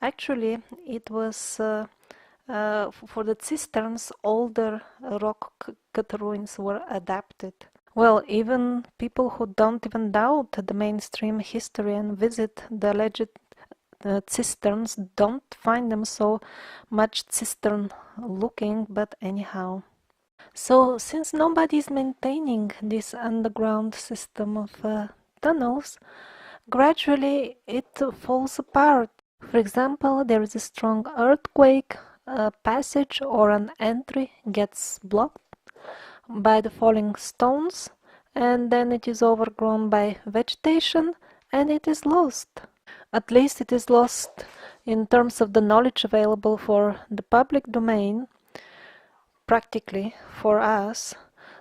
actually it was for the cisterns older rock cut ruins were adapted. Well, even people who don't even doubt the mainstream history and visit the alleged cisterns don't find them so much cistern looking, but anyhow. So, since nobody is maintaining this underground system of tunnels, Gradually, it falls apart. For example, there is a strong earthquake, a passage or an entry gets blocked by the falling stones, and then it is overgrown by vegetation and it is lost. At least it is lost in terms of the knowledge available for the public domain, practically for us.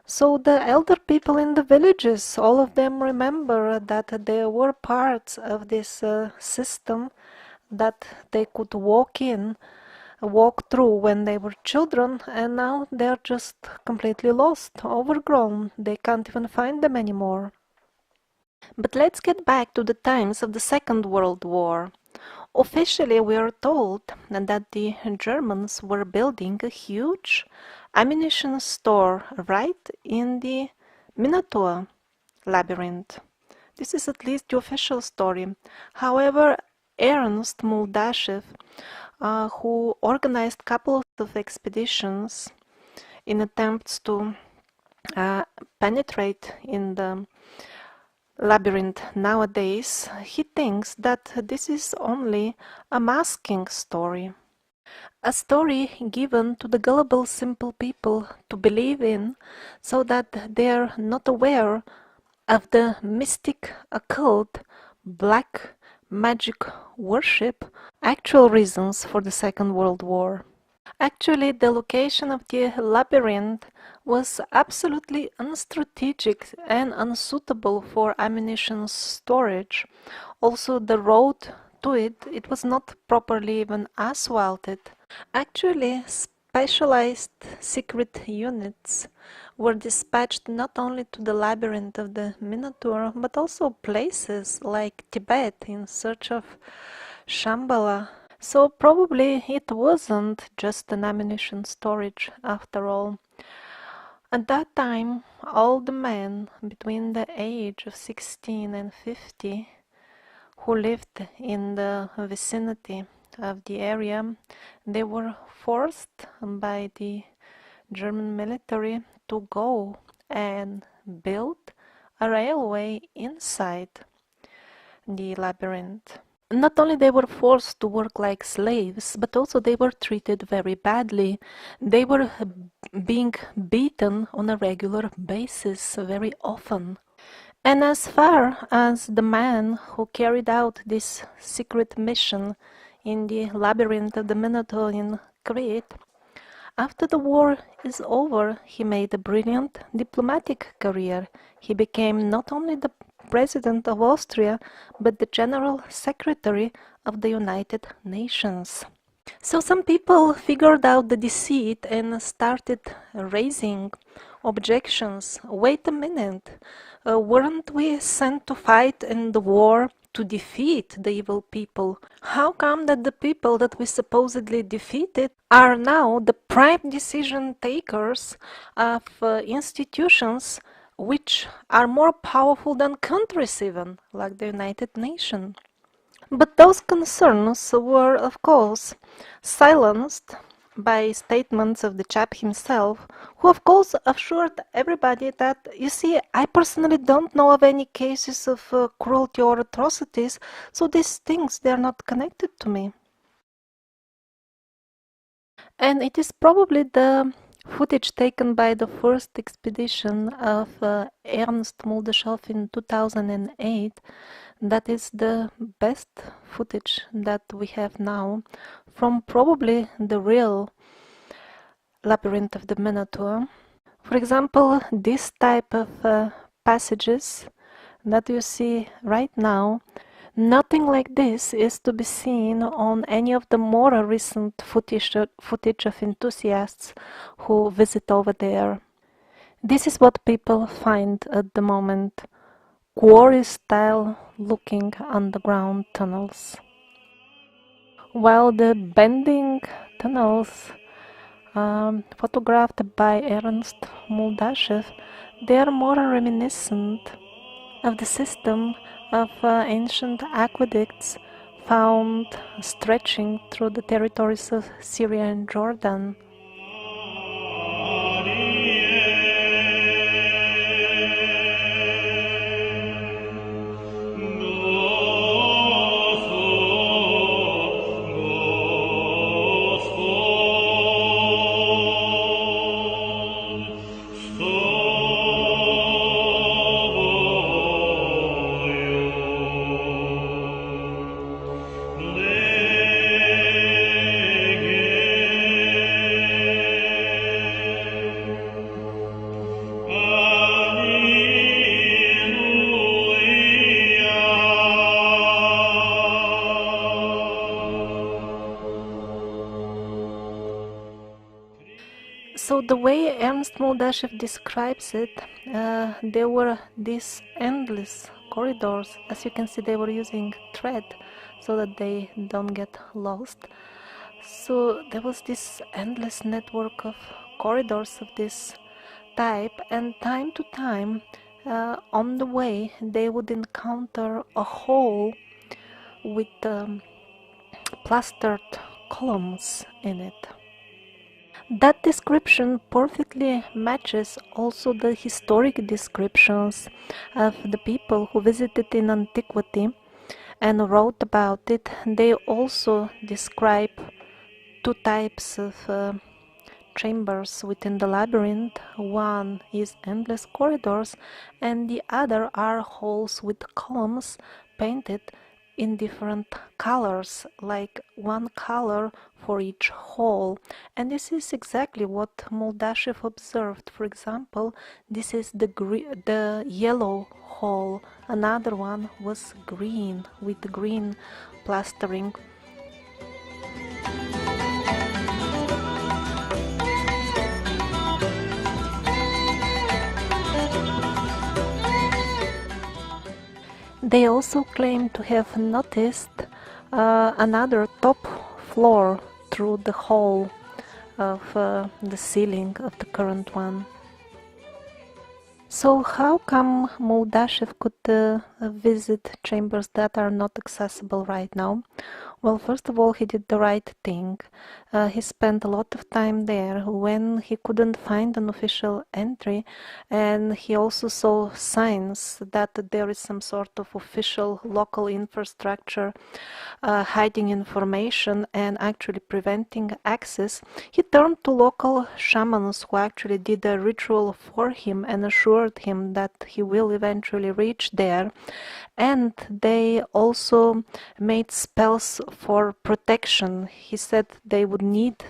So the elder people in the villages, all of them remember that there were parts of this system that they could walk through when they were children, and now they're just completely lost, overgrown. They can't even find them anymore. But let's get back to the times of the Second World War. Officially, we are told that the Germans were building a huge ammunition store right in the Minotaur labyrinth. This is at least the official story. However, Ernst Muldashev, who organized couple of expeditions in attempts to penetrate in the labyrinth nowadays, he thinks that this is only a masking story. A story given to the gullible simple people to believe in so that they are not aware of the mystic, occult, black magic worship, actual reasons for the Second World War. Actually, the location of the labyrinth was absolutely unstrategic and unsuitable for ammunition storage. Also, the road to it was not properly even asphalted. Actually, specialized secret units were dispatched not only to the labyrinth of the Minotaur, but also places like Tibet in search of Shambhala. So probably it wasn't just an ammunition storage after all. At that time, all the men between the age of 16 and 50 who lived in the vicinity of the area, they were forced by the German military to go and build a railway inside the labyrinth. Not only they were forced to work like slaves, but also they were treated very badly. They were being beaten on a regular basis very often. And as far as the man who carried out this secret mission in the labyrinth of the Minotaur in Crete, after the war is over, he made a brilliant diplomatic career. He became not only the President of Austria, but the General Secretary of the United Nations. So some people figured out the deceit and started raising objections. Wait a minute, weren't we sent to fight in the war to defeat the evil people? How come that the people that we supposedly defeated are now the prime decision takers of institutions which are more powerful than countries even, like the United Nations? But those concerns were, of course, silenced by statements of the chap himself, who of course assured everybody that, you see, I personally don't know of any cases of cruelty or atrocities, so these things, they are not connected to me. And it is probably the footage taken by the first expedition of Ernst Muldashev in 2008 that is the best footage that we have now from probably the real labyrinth of the Minotaur. For example, this type of passages that you see right now, nothing like this is to be seen on any of the more recent footage of enthusiasts who visit over there. This is what people find at the moment. Quarry-style looking underground tunnels. While the bending tunnels photographed by Ernst Muldashev, they are more reminiscent of the system of ancient aqueducts found stretching through the territories of Syria and Jordan. So the way Ernst Moldashev describes it, there were these endless corridors. As you can see, they were using thread so that they don't get lost. So there was this endless network of corridors of this type, and time to time, on the way, they would encounter a hole with plastered columns in it. That description perfectly matches also the historic descriptions of the people who visited in antiquity and wrote about it. They also describe two types of chambers within the labyrinth. One is endless corridors, and the other are halls with columns painted in different colors, like one color for each hall. And this is exactly what Moldashev observed. For example, this is the yellow hall. Another one was green, with green plastering. They also claim to have noticed another top floor through the hole of the ceiling of the current one. So how come Moldashev could visit chambers that are not accessible right now? Well, first of all, he did the right thing. He spent a lot of time there when he couldn't find an official entry, and he also saw signs that there is some sort of official local infrastructure hiding information and actually preventing access. He turned to local shamans who actually did a ritual for him and assured him that he will eventually reach there. And they also made spells for protection. He said they would need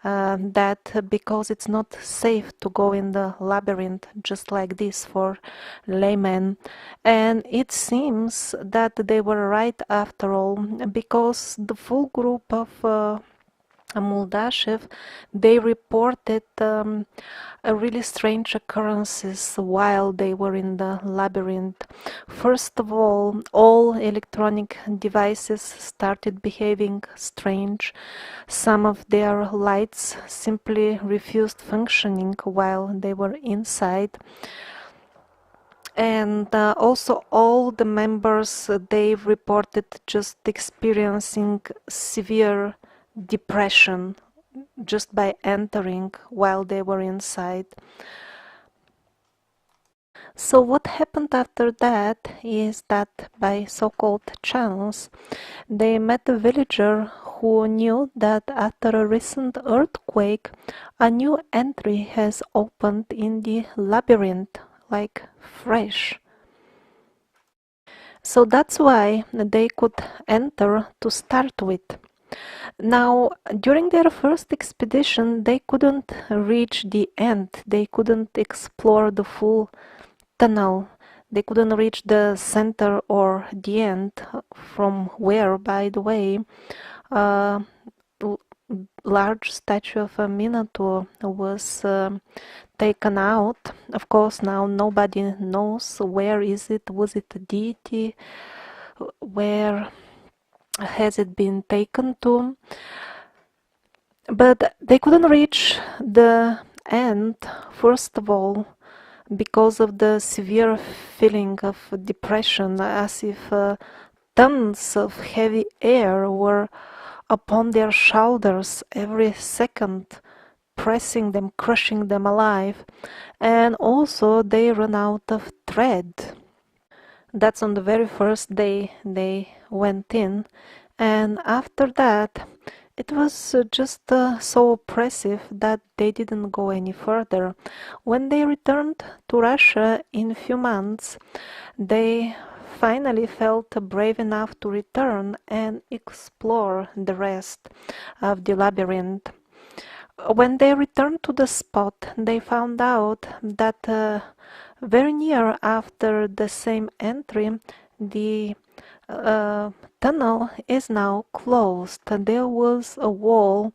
that because it's not safe to go in the labyrinth just like this for laymen. And it seems that they were right after all, because the full group of Moldashev, they reported really strange occurrences while they were in the labyrinth. First of all electronic devices started behaving strange. Some of their lights simply refused functioning while they were inside. And also all the members, they reported just experiencing severe depression just by entering while they were inside. So what happened after that is that by so-called chance, they met a villager who knew that after a recent earthquake, a new entry has opened in the labyrinth, like fresh. So that's why they could enter to start with. Now, during their first expedition, they couldn't reach the end. They couldn't explore the full tunnel. They couldn't reach the center or the end, from where, by the way, a large statue of a Minotaur was taken out. Of course, now nobody knows where is it. Was it a deity? Where has it been taken to? But they couldn't reach the end, first of all, because of the severe feeling of depression, as if tons of heavy air were upon their shoulders every second, pressing them, crushing them alive. And also they ran out of thread. That's on the very first day they went in. And after that, It was just so oppressive that they didn't go any further. When they returned to Russia in a few months, they finally felt brave enough to return and explore the rest of the labyrinth. When they returned to the spot, they found out that very near after the same entry, the uh, tunnel is now closed. There was a wall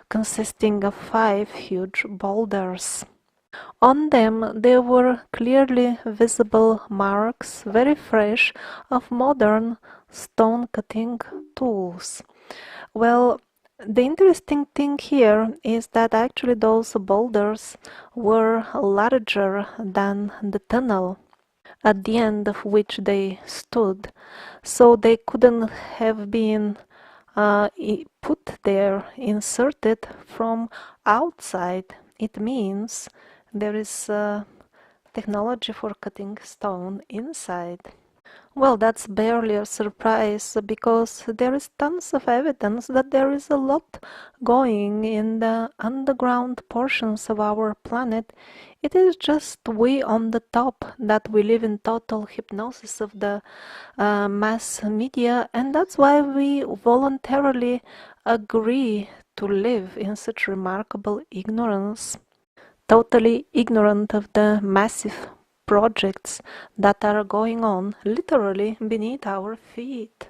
consisting of 5 huge boulders. On them there were clearly visible marks, very fresh, of modern stone-cutting tools. Well, the interesting thing here is that actually those boulders were larger than the tunnel at the end of which they stood, so they couldn't have been put there, inserted from outside. It means there is technology for cutting stone inside. Well, that's barely a surprise because there is tons of evidence that there is a lot going in the underground portions of our planet. It is just we on the top that we live in total hypnosis of the mass media, and that's why we voluntarily agree to live in such remarkable ignorance, totally ignorant of the massive projects that are going on literally beneath our feet.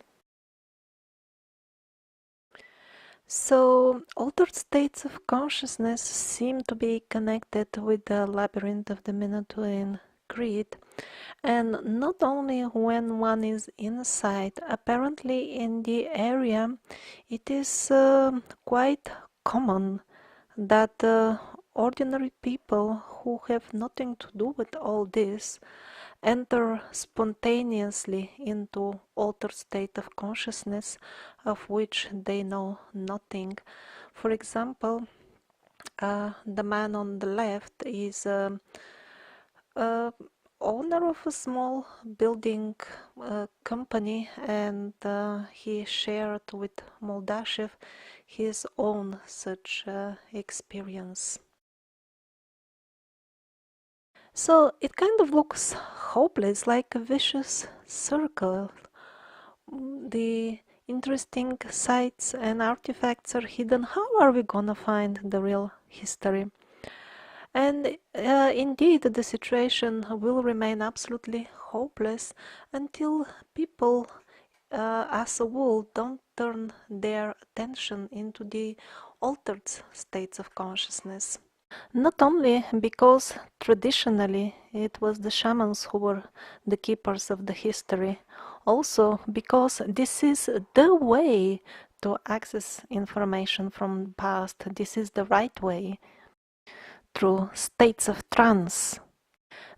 So, altered states of consciousness seem to be connected with the labyrinth of the Minotaurian Creed, and not only when one is inside. Apparently, in the area, it is quite common that ordinary people who have nothing to do with all this enter spontaneously into altered state of consciousness of which they know nothing. For example, the man on the left is owner of a small building company, and he shared with Moldashev his own such experience. So it kind of looks hopeless, like a vicious circle. The interesting sites and artifacts are hidden. How are we gonna find the real history? And indeed, the situation will remain absolutely hopeless until people, as a whole, don't turn their attention into the altered states of consciousness. Not only because traditionally it was the shamans who were the keepers of the history, also because this is the way to access information from the past. This is the right way, through states of trance.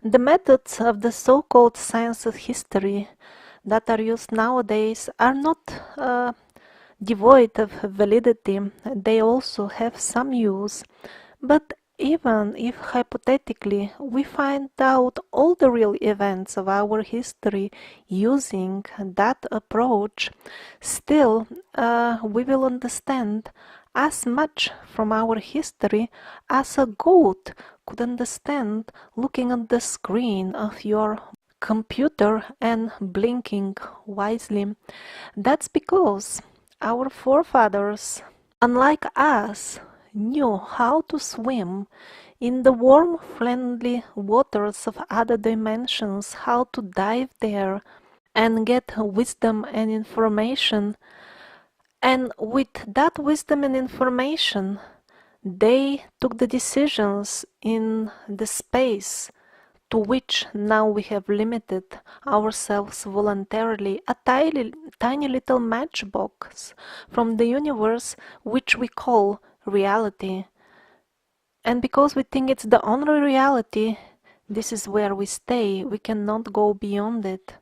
The methods of the so-called science of history that are used nowadays are not devoid of validity. They also have some use, but even if hypothetically we find out all the real events of our history using that approach, still we will understand as much from our history as a goat could understand looking at the screen of your computer and blinking wisely. That's because our forefathers, unlike us, knew how to swim in the warm, friendly waters of other dimensions, how to dive there and get wisdom and information. And with that wisdom and information, they took the decisions in the space to which now we have limited ourselves voluntarily, a tiny, tiny little matchbox from the universe which we call reality. And because we think it's the only reality, this is where we stay. We cannot go beyond it.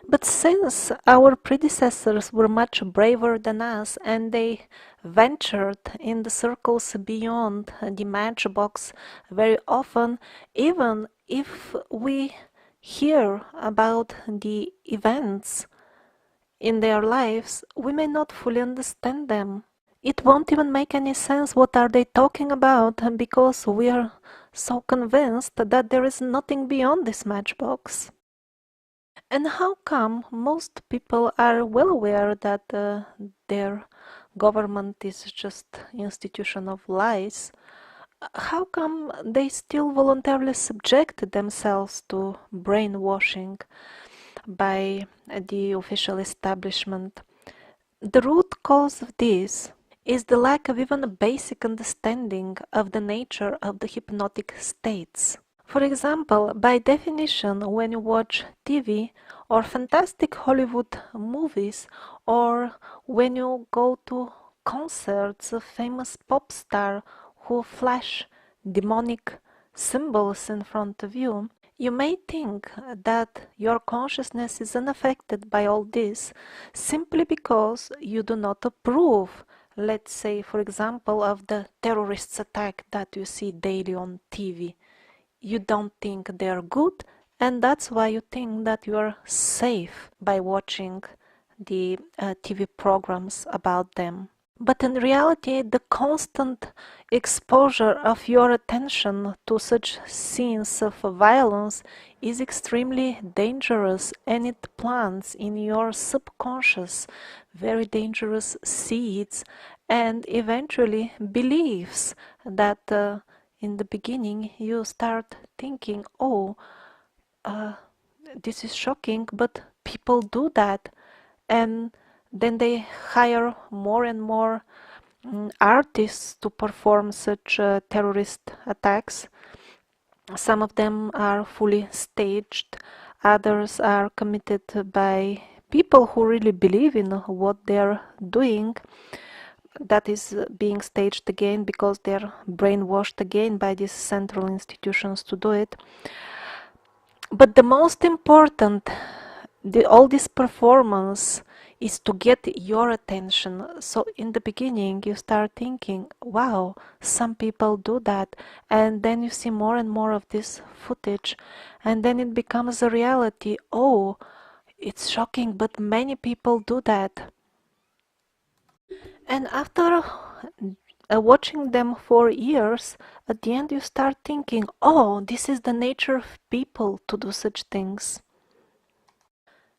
But since our predecessors were much braver than us and they ventured in the circles beyond the matchbox very often, even if we hear about the events in their lives, we may not fully understand them. It won't even make any sense what are they talking about because we are so convinced that there is nothing beyond this matchbox. And how come most people are well aware that their government is just institution of lies? How come they still voluntarily subject themselves to brainwashing by the official establishment? The root cause of this is the lack of even a basic understanding of the nature of the hypnotic states. For example, by definition, when you watch TV or fantastic Hollywood movies, or when you go to concerts of famous pop stars who flash demonic symbols in front of you, you may think that your consciousness is unaffected by all this simply because you do not approve, let's say, for example, of the terrorist attack that you see daily on TV. You don't think they're good, and that's why you think that you are safe by watching the TV programs about them. But in reality, the constant exposure of your attention to such scenes of violence is extremely dangerous, and it plants in your subconscious very dangerous seeds and eventually beliefs that in the beginning you start thinking, oh, uh, this is shocking, but people do that. And then they hire more and more artists to perform such terrorist attacks. Some of them are fully staged, others are committed by people who really believe in what they're doing. That is being staged again because they're brainwashed again by these central institutions to do it. But the most important, all this performance is to get your attention. So in the beginning you start thinking, wow, some people do that, and then you see more and more of this footage, and then it becomes a reality. Oh, it's shocking, but many people do that. And after watching them for years, at the end you start thinking, oh, this is the nature of people to do such things.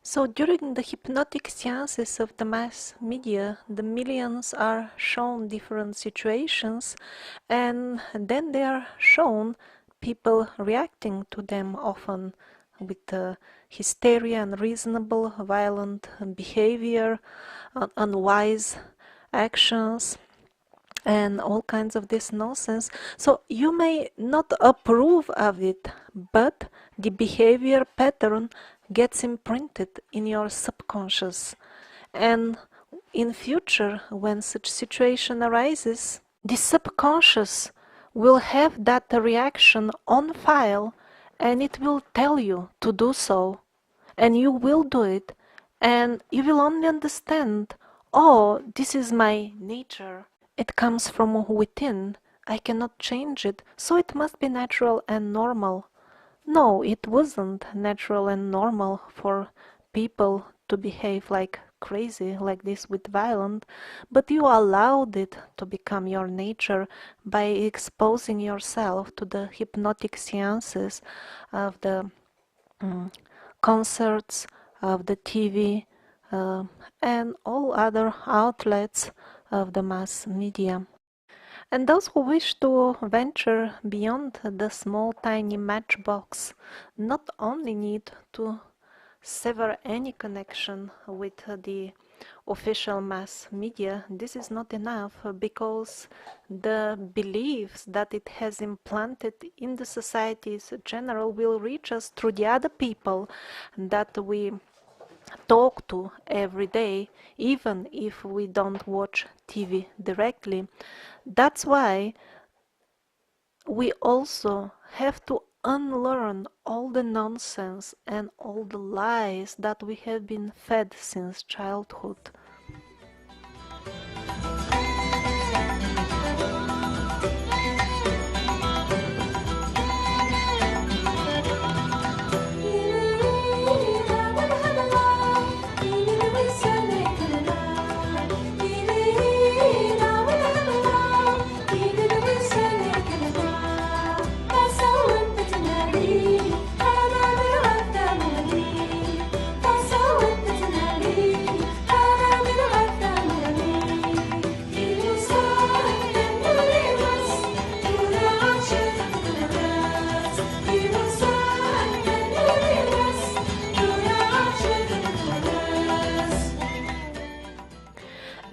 So during the hypnotic seances of the mass media, the millions are shown different situations, and then they are shown people reacting to them, often with hysteria, unreasonable, violent behavior, unwise actions, and all kinds of this nonsense. So you may not approve of it, but the behavior pattern gets imprinted in your subconscious. And in future, when such situation arises, the subconscious will have that reaction on file, and it will tell you to do so, and you will do it, and you will only understand, oh, this is my nature. It comes from within. I cannot change it, so it must be natural and normal. No, it wasn't natural and normal for people to behave like crazy, like this with violence, but you allowed it to become your nature by exposing yourself to the hypnotic seances of the concerts, of the TV, and all other outlets of the mass media. And those who wish to venture beyond the small tiny matchbox not only need to sever any connection with the official mass media. This is not enough because the beliefs that it has implanted in the societies in general will reach us through the other people that we talk to every day, even if we don't watch TV directly. That's why we also have to unlearn all the nonsense and all the lies that we have been fed since childhood.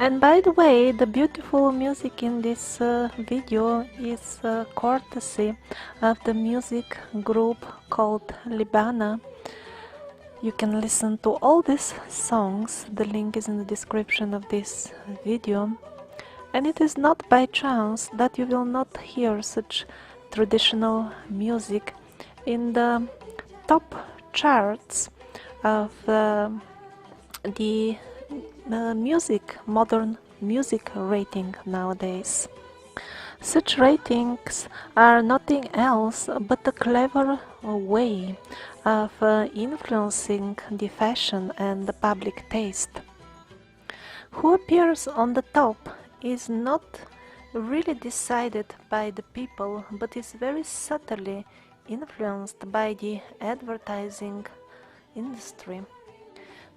And by the way, the beautiful music in this video is courtesy of the music group called Libana. You can listen to all these songs, the link is in the description of this video. And it is not by chance that you will not hear such traditional music in the top charts of the modern music rating nowadays. Such ratings are nothing else but a clever way of influencing the fashion and the public taste. Who appears on the top is not really decided by the people, but is very subtly influenced by the advertising industry.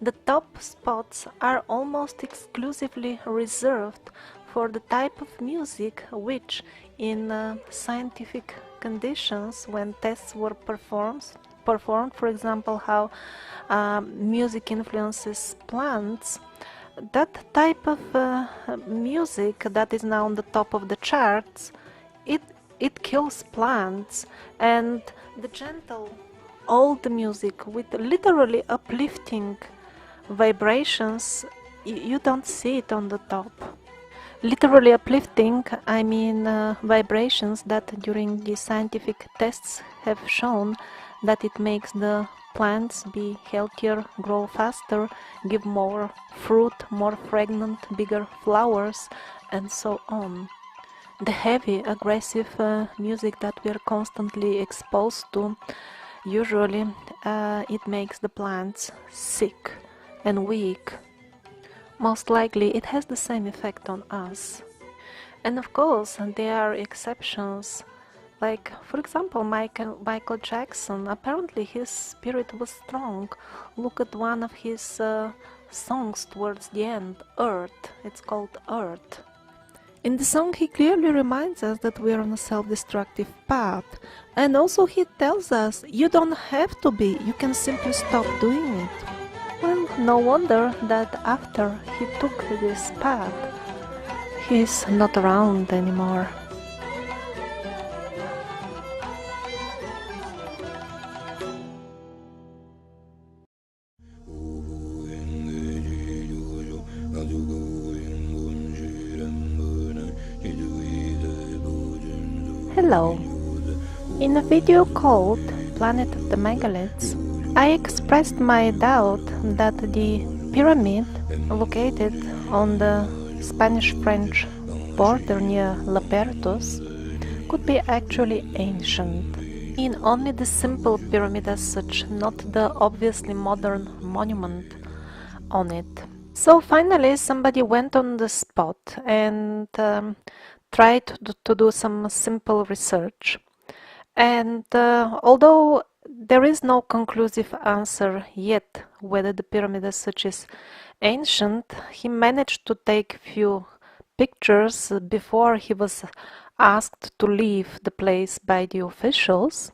The top spots are almost exclusively reserved for the type of music which, in scientific conditions, when tests were performed, for example, how music influences plants, that type of music that is now on the top of the charts, it kills plants, and the gentle old music with literally uplifting vibrations, you don't see it on the top. Literally uplifting, I mean vibrations that during the scientific tests have shown that it makes the plants be healthier, grow faster, give more fruit, more fragrant, bigger flowers, and so on. The heavy, aggressive music that we are constantly exposed to, usually it makes the plants sick and weak. Most likely it has the same effect on us. And of course there are exceptions, like for example Michael Jackson. Apparently his spirit was strong. Look at one of his songs towards the end, Earth. It's called Earth. In the song he clearly reminds us that we are on a self-destructive path, and also he tells us you don't have to be, you can simply stop doing it. Well, no wonder that after he took this path, he's not around anymore. Hello! In a video called Planet of the Megaliths, I expressed my doubt that the pyramid located on the Spanish-French border near Lapertos could be actually ancient. In only the simple pyramid as such, not the obviously modern monument on it. So finally somebody went on the spot and tried to do some simple research. And although there is no conclusive answer yet whether the pyramid as such is ancient, he managed to take few pictures before he was asked to leave the place by the officials.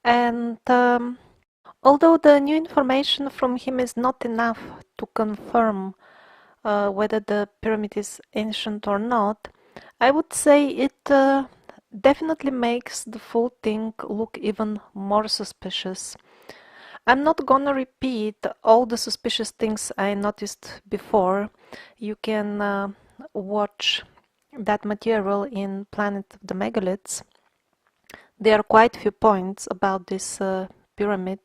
And although the new information from him is not enough to confirm whether the pyramid is ancient or not, I would say it definitely makes the full thing look even more suspicious. I'm not gonna repeat all the suspicious things I noticed before. You can watch that material in Planet of the Megaliths. There are quite a few points about this pyramid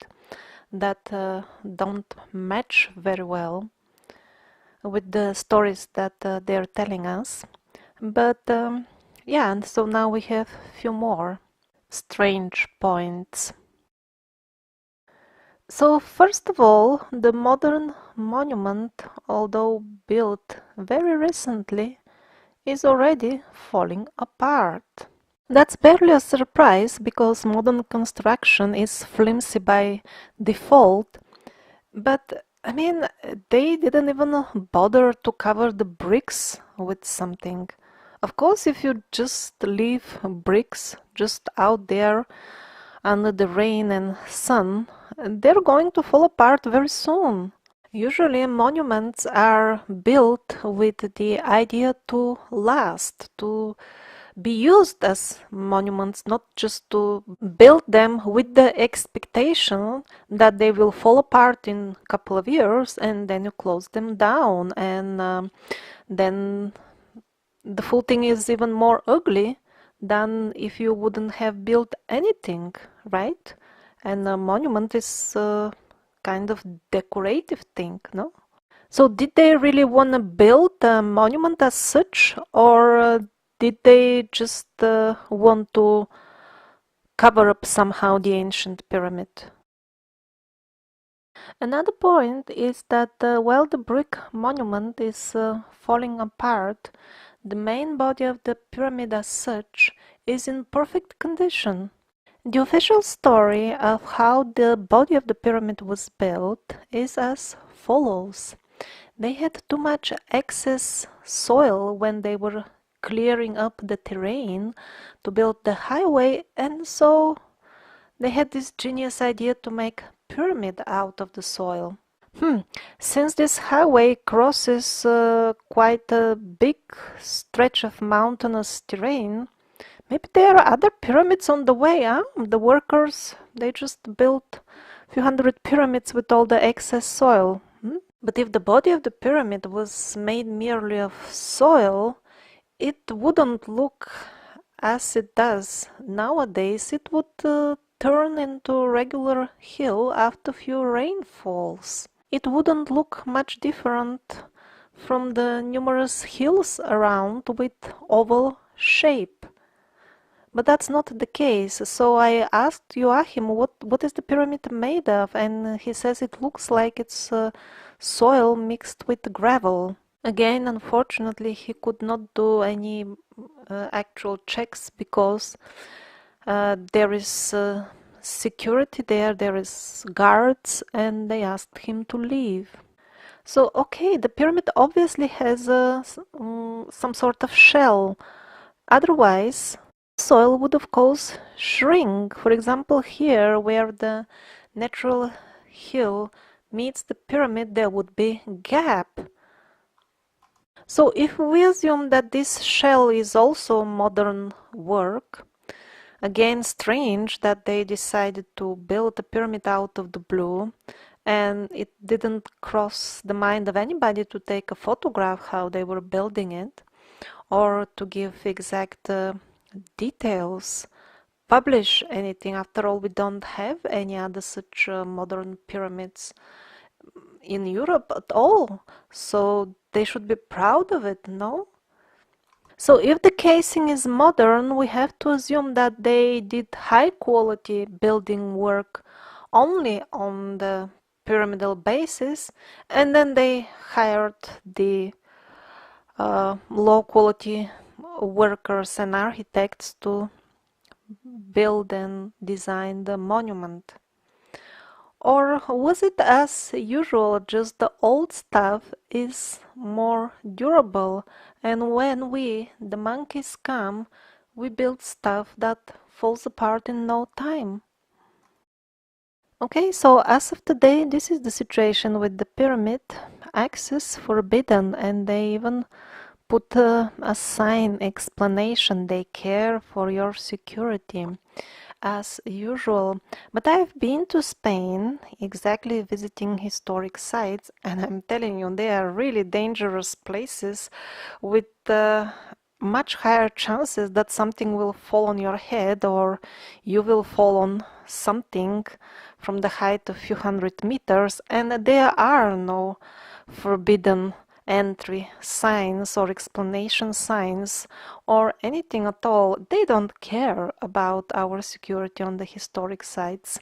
that don't match very well with the stories that they're telling us. But yeah, and so now we have a few more strange points. So first of all, the modern monument, although built very recently, is already falling apart. That's barely a surprise because modern construction is flimsy by default, but I mean, they didn't even bother to cover the bricks with something. Of course, if you just leave bricks just out there under the rain and sun, they're going to fall apart very soon. Usually monuments are built with the idea to last, to be used as monuments, not just to build them with the expectation that they will fall apart in a couple of years and then you close them down and then the full thing is even more ugly than if you wouldn't have built anything, right? And a monument is a kind of decorative thing, no? So did they really want to build a monument as such, or did they just want to cover up somehow the ancient pyramid? Another point is that while the brick monument is falling apart, the main body of the pyramid as such is in perfect condition. The official story of how the body of the pyramid was built is as follows. They had too much excess soil when they were clearing up the terrain to build the highway, and so they had this genius idea to make pyramid out of the soil. Since this highway crosses quite a big stretch of mountainous terrain, maybe there are other pyramids on the way, huh? The workers, they just built a few hundred pyramids with all the excess soil. But if the body of the pyramid was made merely of soil, it wouldn't look as it does nowadays. It would turn into a regular hill after few rainfalls. It wouldn't look much different from the numerous hills around with oval shape. But that's not the case. So I asked Joachim what is the pyramid made of, and he says it looks like it's soil mixed with gravel. Again, unfortunately, he could not do any actual checks because there is security there is guards, and they asked him to leave. So, okay, the pyramid obviously has some sort of shell. Otherwise, soil would of course shrink. For example, here where the natural hill meets the pyramid, there would be a gap. So if we assume that this shell is also modern work, again strange that they decided to build a pyramid out of the blue, and it didn't cross the mind of anybody to take a photograph how they were building it or to give exact details, publish anything. After all, we don't have any other such modern pyramids in Europe at all, so they should be proud of it, no? So if the casing is modern, we have to assume that they did high quality building work only on the pyramidal basis, and then they hired the low quality workers and architects to build and design the monument. Or was it as usual, just the old stuff is more durable, and when we, the monkeys, come, we build stuff that falls apart in no time? Okay, so as of today, this is the situation with the pyramid. Access forbidden, and they even put a sign explanation. They care for your security as usual. But I've been to Spain, exactly visiting historic sites, and I'm telling you, they are really dangerous places with much higher chances that something will fall on your head or you will fall on something from the height of a few hundred meters, and there are no forbidden entry signs or explanation signs or anything at all. They don't care about our security on the historic sites.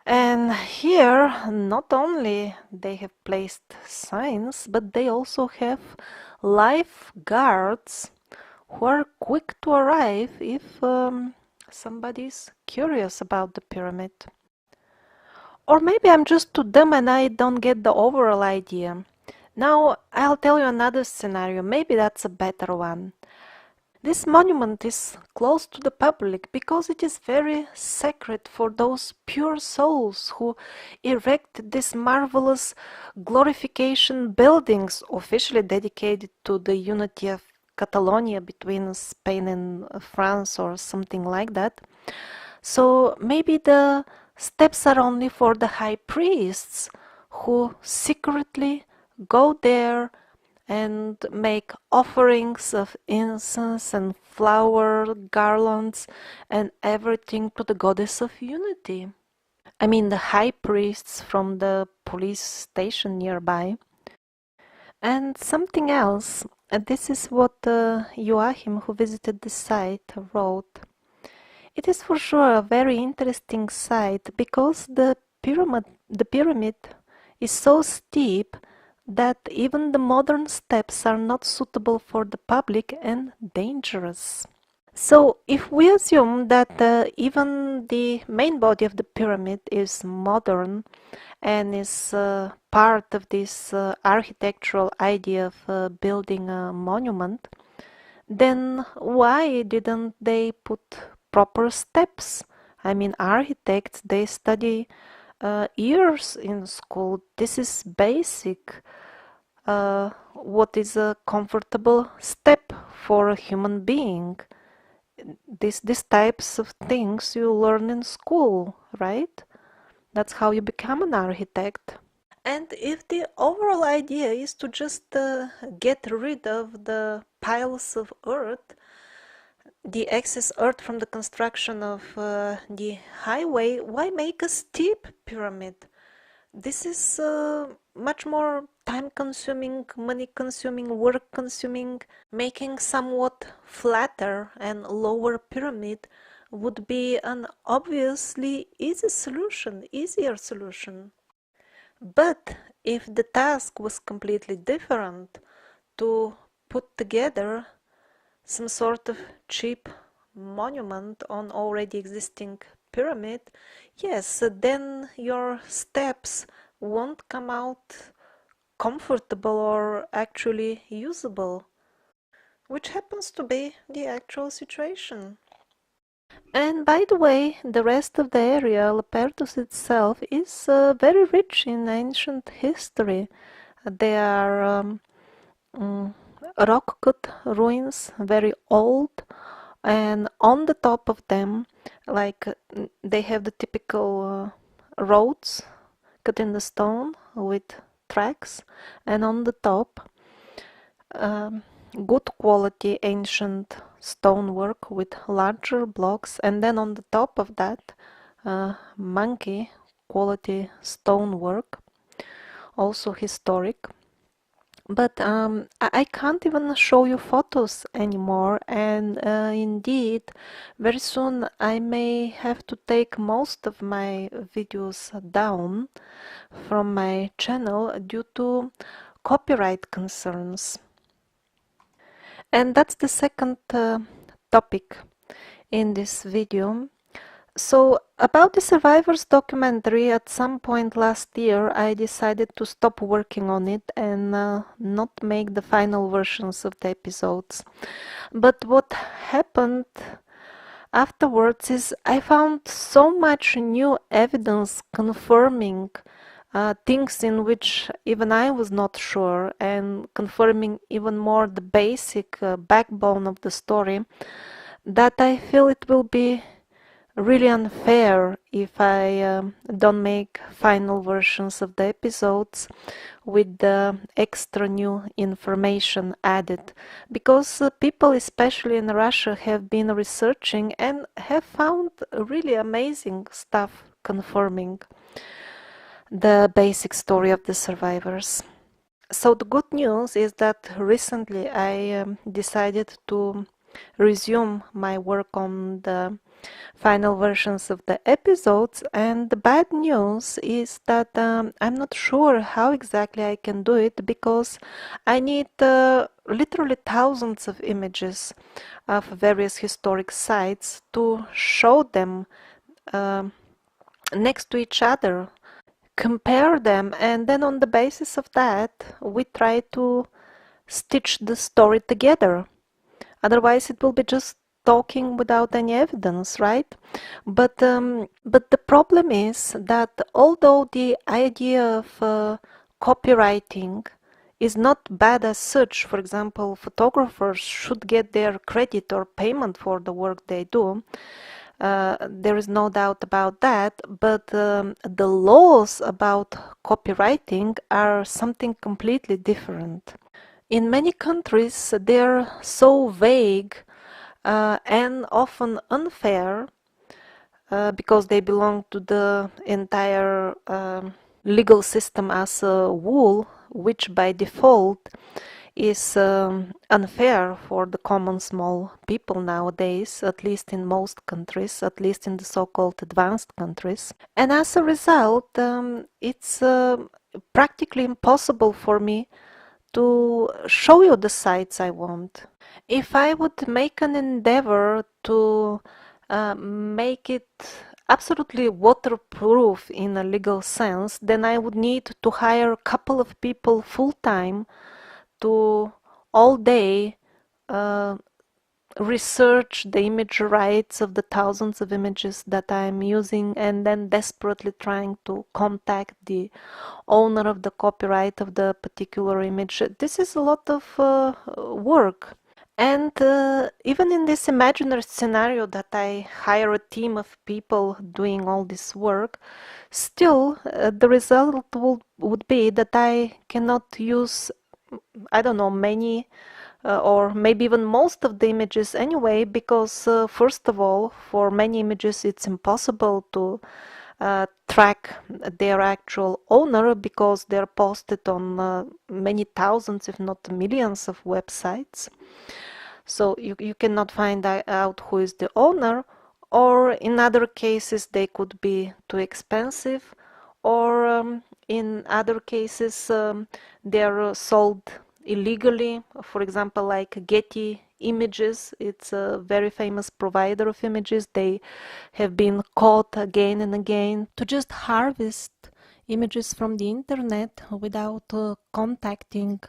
And here, not only they have placed signs, but they also have lifeguards who are quick to arrive if somebody's curious about the pyramid. Or maybe I'm just too dumb and I don't get the overall idea. Now I'll tell you another scenario, maybe that's a better one. This monument is close to the public because it is very sacred for those pure souls who erected these marvelous glorification buildings officially dedicated to the unity of Catalonia between Spain and France or something like that. So maybe the steps are only for the high priests who secretly go there and make offerings of incense and flower garlands and everything to the goddess of unity. I mean, the high priests from the police station nearby. And something else, this is what Joachim, who visited the site, wrote. It is for sure a very interesting site because the pyramid is so steep that even the modern steps are not suitable for the public and dangerous. So if we assume that even the main body of the pyramid is modern and is part of this architectural idea of building a monument, then why didn't they put proper steps? I mean, architects, they study years in school. This is basic. What is a comfortable step for a human being? These types of things you learn in school, right? That's how you become an architect. And if the overall idea is to just get rid of the piles of earth, the excess earth from the construction of the highway, why make a steep pyramid? This is much more time consuming, money consuming, work consuming. Making somewhat flatter and lower pyramid would be an obviously easier solution. But if the task was completely different, to put together some sort of cheap monument on already existing pyramid, yes, then your steps won't come out comfortable or actually usable, which happens to be the actual situation. And by the way, the rest of the area, Lepertus itself, is very rich in ancient history. There are mm, rock-cut ruins, very old, and on the top of them, like they have the typical roads cut in the stone with tracks, and on the top, um, good quality ancient stonework with larger blocks, and then on the top of that, monkey quality stonework, also historic. But I can't even show you photos anymore, and indeed, very soon I may have to take most of my videos down from my channel due to copyright concerns. And that's the second topic in this video. So, about the Survivors documentary, at some point last year I decided to stop working on it and not make the final versions of the episodes. But what happened afterwards is I found so much new evidence confirming things in which even I was not sure, and confirming even more the basic backbone of the story, that I feel it will be really unfair if I don't make final versions of the episodes with the extra new information added, because people, especially in Russia, have been researching and have found really amazing stuff confirming the basic story of the survivors. So the good news is that recently I decided to resume my work on the final versions of the episodes, and the bad news is that I'm not sure how exactly I can do it, because I need literally thousands of images of various historic sites to show them uh, next to each other, compare them, and then on the basis of that we try to stitch the story together. Otherwise, it will be just talking without any evidence, right? But the problem is that although the idea of copywriting is not bad as such, for example, photographers should get their credit or payment for the work they do. There is no doubt about that, but the laws about copywriting are something completely different. In many countries, they're so vague and often unfair because they belong to the entire legal system as a whole, which by default is unfair for the common small people nowadays, at least in most countries, at least in the so-called advanced countries. And as a result, it's practically impossible for me to show you the sites I want. If I would make an endeavor to make it absolutely waterproof in a legal sense, then I would need to hire a couple of people full-time to all day uh, research the image rights of the thousands of images that I'm using and then desperately trying to contact the owner of the copyright of the particular image. This is a lot of work. And even in this imaginary scenario that I hire a team of people doing all this work, still the result would be that I cannot use, I don't know, many or maybe even most of the images anyway, because first of all, for many images it's impossible to track their actual owner because they're posted on many thousands, if not millions of websites. So you cannot find out who is the owner, or in other cases they could be too expensive, or in other cases they're sold illegally. For example, like Getty Images, it's a very famous provider of images. They have been caught again and again to just harvest images from the internet without contacting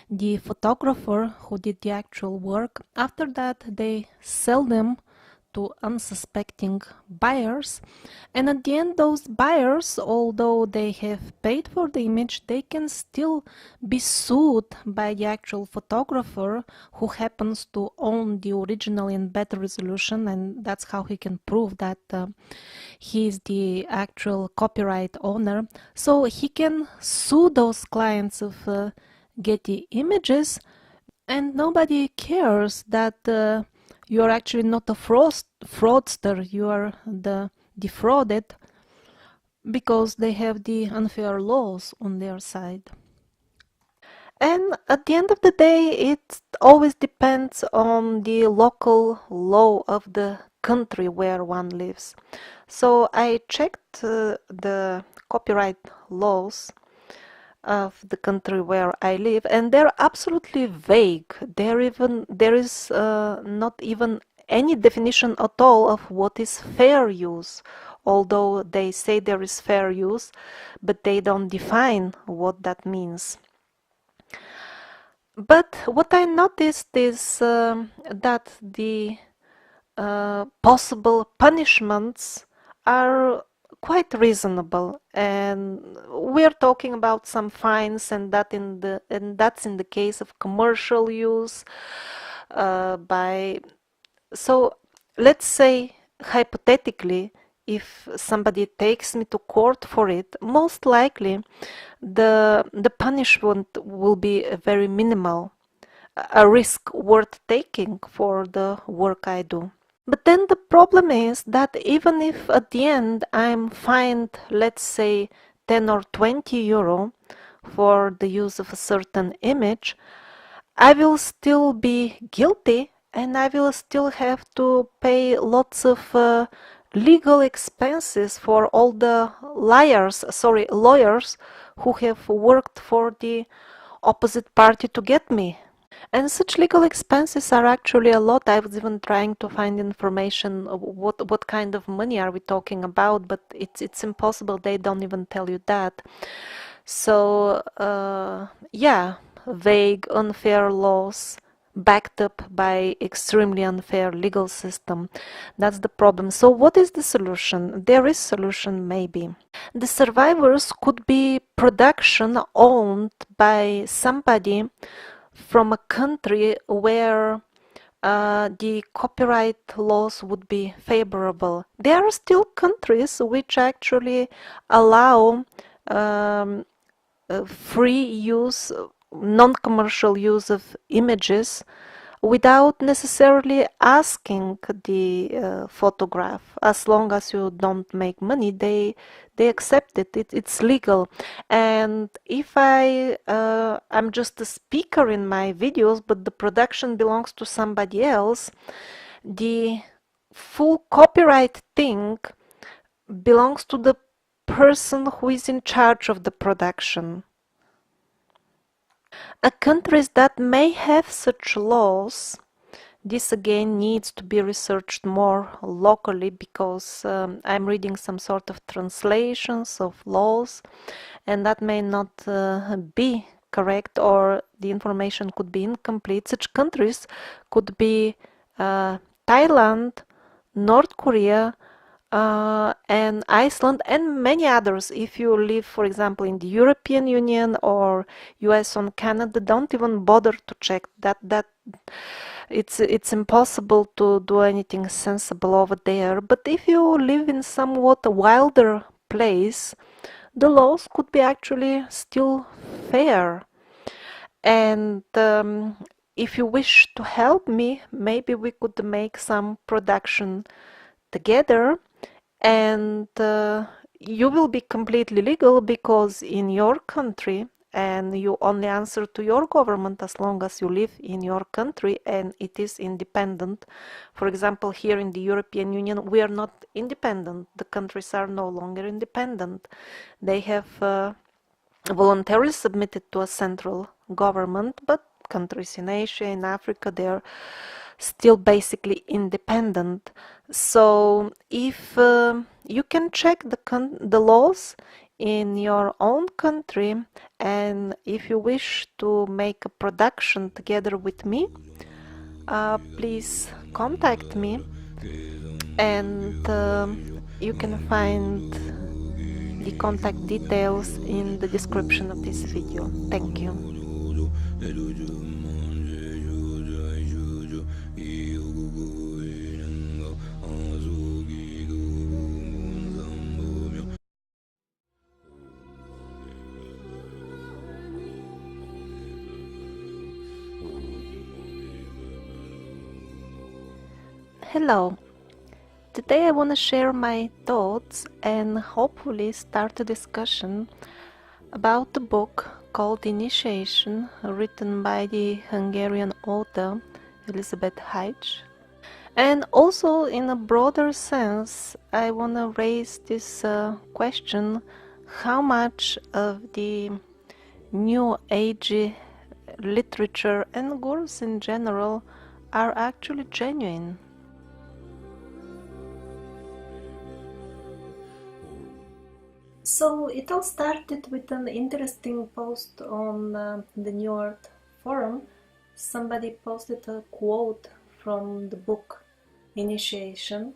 the photographer who did the actual work. After that, they sell them to unsuspecting buyers, and at the end those buyers, although they have paid for the image, they can still be sued by the actual photographer who happens to own the original in better resolution, and that's how he can prove that he is the actual copyright owner. So he can sue those clients of Getty Images, and nobody cares that you are actually not a fraudster, you are the defrauded, because they have the unfair laws on their side. And at the end of the day, it always depends on the local law of the country where one lives. So I checked the copyright laws of the country where I live, and they're absolutely vague. There is not even any definition at all of what is fair use, although they say there is fair use, but they don't define what that means. But what I noticed is that the possible punishments are quite reasonable, and we're talking about some fines, and that's in the case of commercial use by. So let's say hypothetically, if somebody takes me to court for it, most likely the punishment will be very minimal, a risk worth taking for the work I do. But then the problem is that even if at the end I'm fined, let's say 10 or 20 euro for the use of a certain image, I will still be guilty, and I will still have to pay lots of legal expenses for all the lawyers who have worked for the opposite party to get me. And such legal expenses are actually a lot. I was even trying to find information of what kind of money are we talking about, but it's impossible. They don't even tell you that. So yeah, vague, unfair laws backed up by extremely unfair legal system. That's the problem. So what is the solution? There is solution, maybe. The survivors could be production owned by somebody from a country where the copyright laws would be favorable. There are still countries which actually allow free use, non-commercial use of images without necessarily asking the photograph. As long as you don't make money, they accept it. It's legal. And if I'm just a speaker in my videos, but the production belongs to somebody else, the full copyright thing belongs to the person who is in charge of the production. Countries that may have such laws, this again needs to be researched more locally, because I'm reading some sort of translations of laws, and that may not be correct, or the information could be incomplete. Such countries could be Thailand, North Korea, and Iceland, and many others. If you live, for example, in the European Union or US or Canada, don't even bother to check that. It's impossible to do anything sensible over there. But if you live in somewhat a wilder place, the laws could be actually still fair. And if you wish to help me, maybe we could make some production together, and you will be completely legal because in your country, and you only answer to your government as long as you live in your country and it is independent. For example, here in the European Union, we are not independent. The countries are no longer independent. They have voluntarily submitted to a central government, but countries in Asia, in Africa, they are still basically independent. So if you can check the laws in your own country, and if you wish to make a production together with me, please contact me, and you can find the contact details in the description of this video. Thank you. Hello. Today I want to share my thoughts and hopefully start a discussion about the book called Initiation, written by the Hungarian author Elizabeth Heitsch. And also, in a broader sense, I want to raise this question: how much of the New Age literature and gurus in general are actually genuine? So it all started with an interesting post on the New Earth forum. Somebody posted a quote from the book Initiation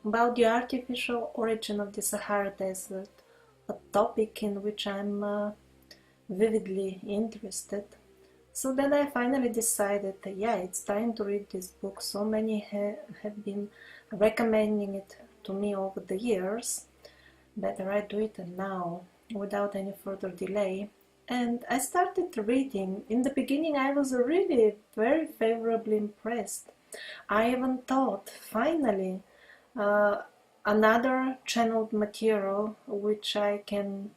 about the artificial origin of the Sahara Desert, a topic in which I'm vividly interested. So then I finally decided that, yeah, it's time to read this book. So many have been recommending it to me over the years. Better I do it now, without any further delay. And I started reading. In the beginning I was really very favorably impressed. I even thought, finally, another channeled material which I can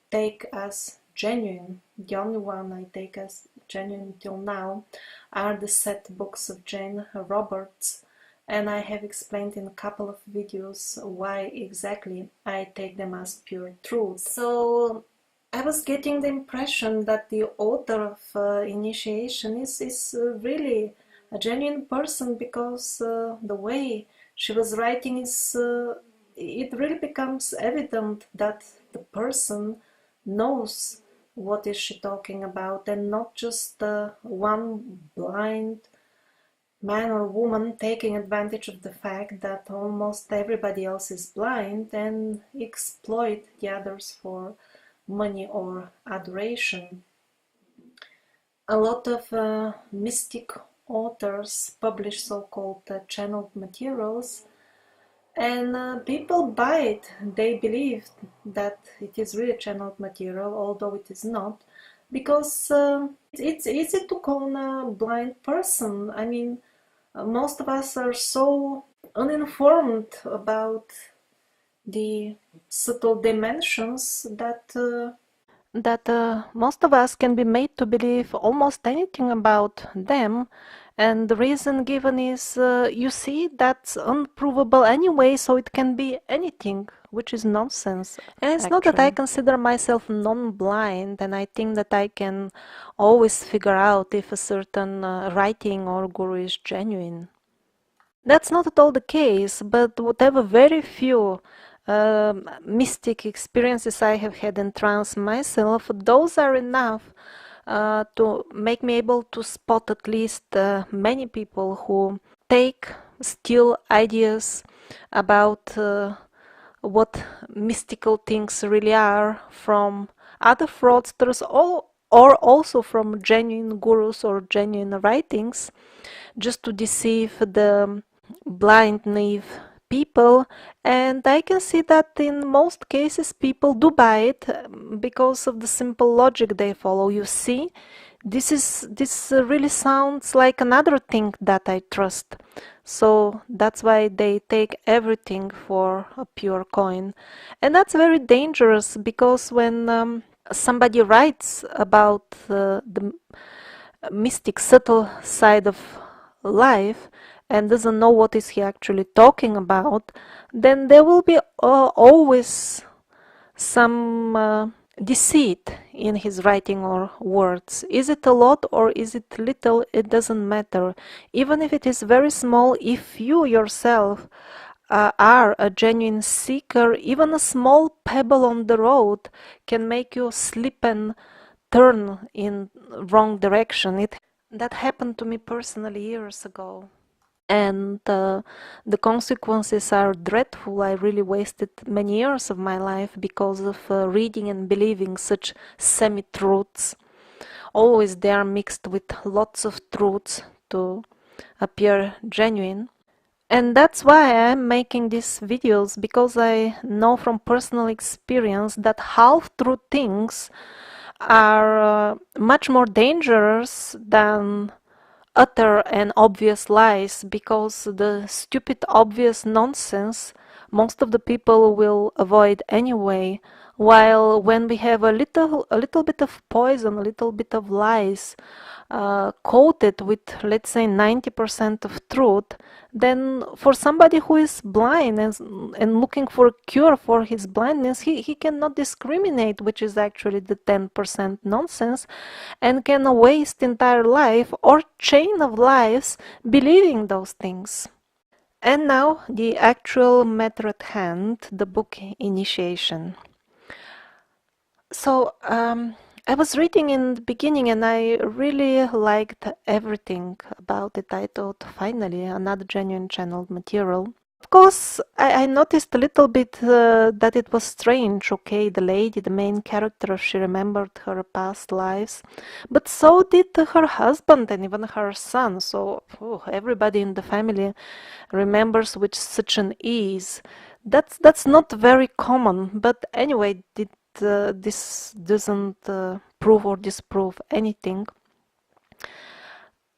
take as genuine. The only one I take as genuine till now are the set books of Jane Roberts, and I have explained in a couple of videos why exactly I take them as pure truth. So I was getting the impression that the author of Initiation is really a genuine person, because the way she was writing is, it really becomes evident that the person knows what is she talking about, and not just one blind man or woman taking advantage of the fact that almost everybody else is blind and exploit the others for money or adoration. A lot of mystic authors publish so-called channeled materials, and people buy it. They believe that it is really channeled material, although it is not, because it's easy to con a blind person. I mean, most of us are so uninformed about the subtle dimensions that most of us can be made to believe almost anything about them. And the reason given is, you see, that's unprovable anyway, so it can be anything, which is nonsense. And it's not that I consider myself non-blind, and I think that I can always figure out if a certain writing or guru is genuine. That's not at all the case, but whatever very few mystic experiences I have had in trance myself, those are enough to make me able to spot at least many people who take still ideas about what mystical things really are from other fraudsters, or also from genuine gurus or genuine writings, just to deceive the blind, naive people. And I can see that in most cases people do buy it because of the simple logic they follow. You see, this really sounds like another thing that I trust. So that's why they take everything for a pure coin. And that's very dangerous, because when somebody writes about the mystic, subtle side of life and doesn't know what is he actually talking about, then there will be always some deceit in his writing or words. Is it a lot or is it little? It doesn't matter. Even if it is very small, if you yourself are a genuine seeker, even a small pebble on the road can make you slip and turn in wrong direction. That happened to me personally years ago, and the consequences are dreadful. I really wasted many years of my life because of reading and believing such semi-truths. Always they are mixed with lots of truths to appear genuine. And that's why I'm making these videos, because I know from personal experience that half-true things are much more dangerous than utter and obvious lies, because the stupid obvious nonsense most of the people will avoid anyway, while when we have a little bit of poison, a little bit of lies coated with, let's say, 90% of truth, then for somebody who is blind and looking for a cure for his blindness, he cannot discriminate which is actually the 10% nonsense, and can waste entire life or chain of lives believing those things. And now the actual matter at hand, the book Initiation. So I was reading in the beginning and I really liked everything about it. I thought, finally, another genuine channeled material. Of course, I noticed a little bit that it was strange. Okay, the lady, the main character, she remembered her past lives, but so did her husband and even her son. So everybody in the family remembers with such an ease. That's not very common. But anyway, this doesn't prove or disprove anything.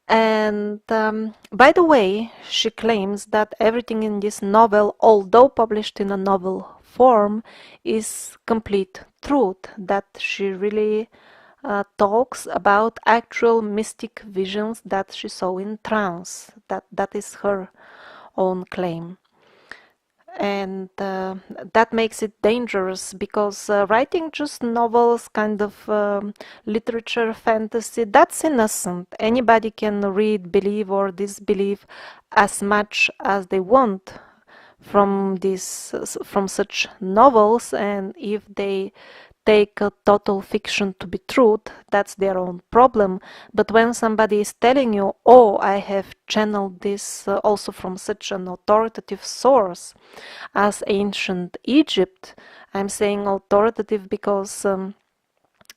And by the way, she claims that everything in this novel, although published in a novel form, is complete truth, that she really talks about actual mystic visions that she saw in trance. That is her own claim. And that makes it dangerous, because writing just novels, kind of literature, fantasy, that's innocent. Anybody can read, believe or disbelieve as much as they want from such novels, and if they take a total fiction to be truth, that's their own problem. But when somebody is telling you, oh, I have channeled this also from such an authoritative source as ancient Egypt, I'm saying authoritative because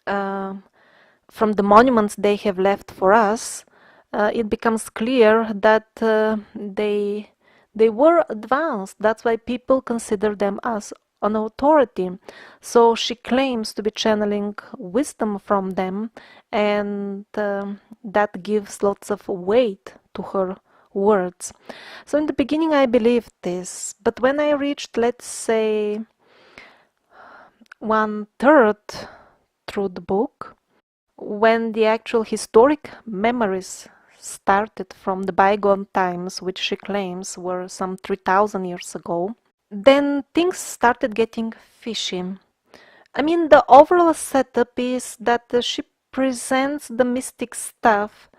from the monuments they have left for us, it becomes clear that they were advanced. That's why people consider them as an authority. So she claims to be channeling wisdom from them, and that gives lots of weight to her words. So in the beginning I believed this, but when I reached, let's say, 1/3 through the book, when the actual historic memories started from the bygone times, which she claims were some 3,000 years ago, then things started getting fishy. I mean, the overall setup is that she presents the mystic stuff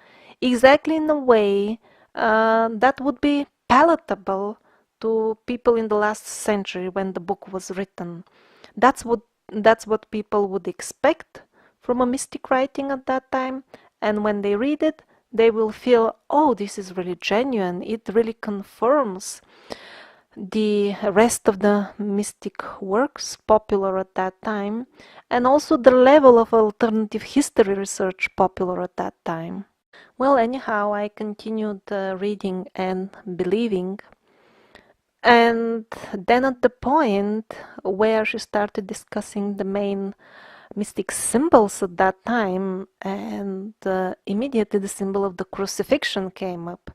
exactly in a way that would be palatable to people in the last century when the book was written. That's what that's what people would expect from a mystic writing at that time, and when they read it, they will feel, oh, this is really genuine. It really confirms the rest of the mystic works popular at that time, and also the level of alternative history research popular at that time. Well, anyhow, I continued reading and believing, and then at the point where she started discussing the main mystic symbols at that time, and immediately the symbol of the crucifixion came up.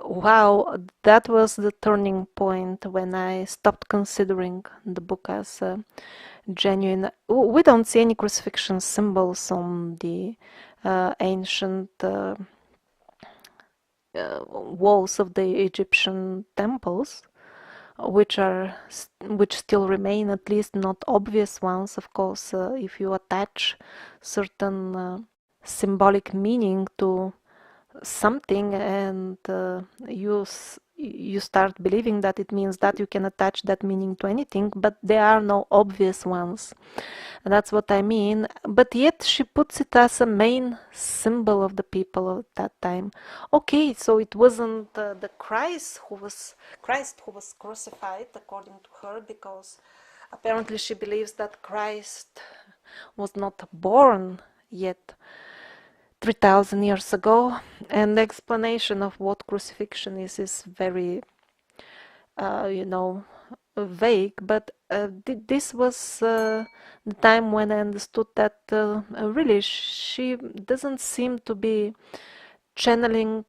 Wow, that was the turning point when I stopped considering the book as genuine. We don't see any crucifixion symbols on the ancient walls of the Egyptian temples, which still remain, at least not obvious ones. Of course, if you attach certain symbolic meaning to something, and you start believing that it means that you can attach that meaning to anything, but there are no obvious ones. That's what I mean. But yet she puts it as a main symbol of the people at that time. Okay, so it wasn't the Christ who was crucified, according to her, because apparently she believes that Christ was not born yet 3,000 years ago, and the explanation of what crucifixion is very, vague. But this was the time when I understood that really she doesn't seem to be channeling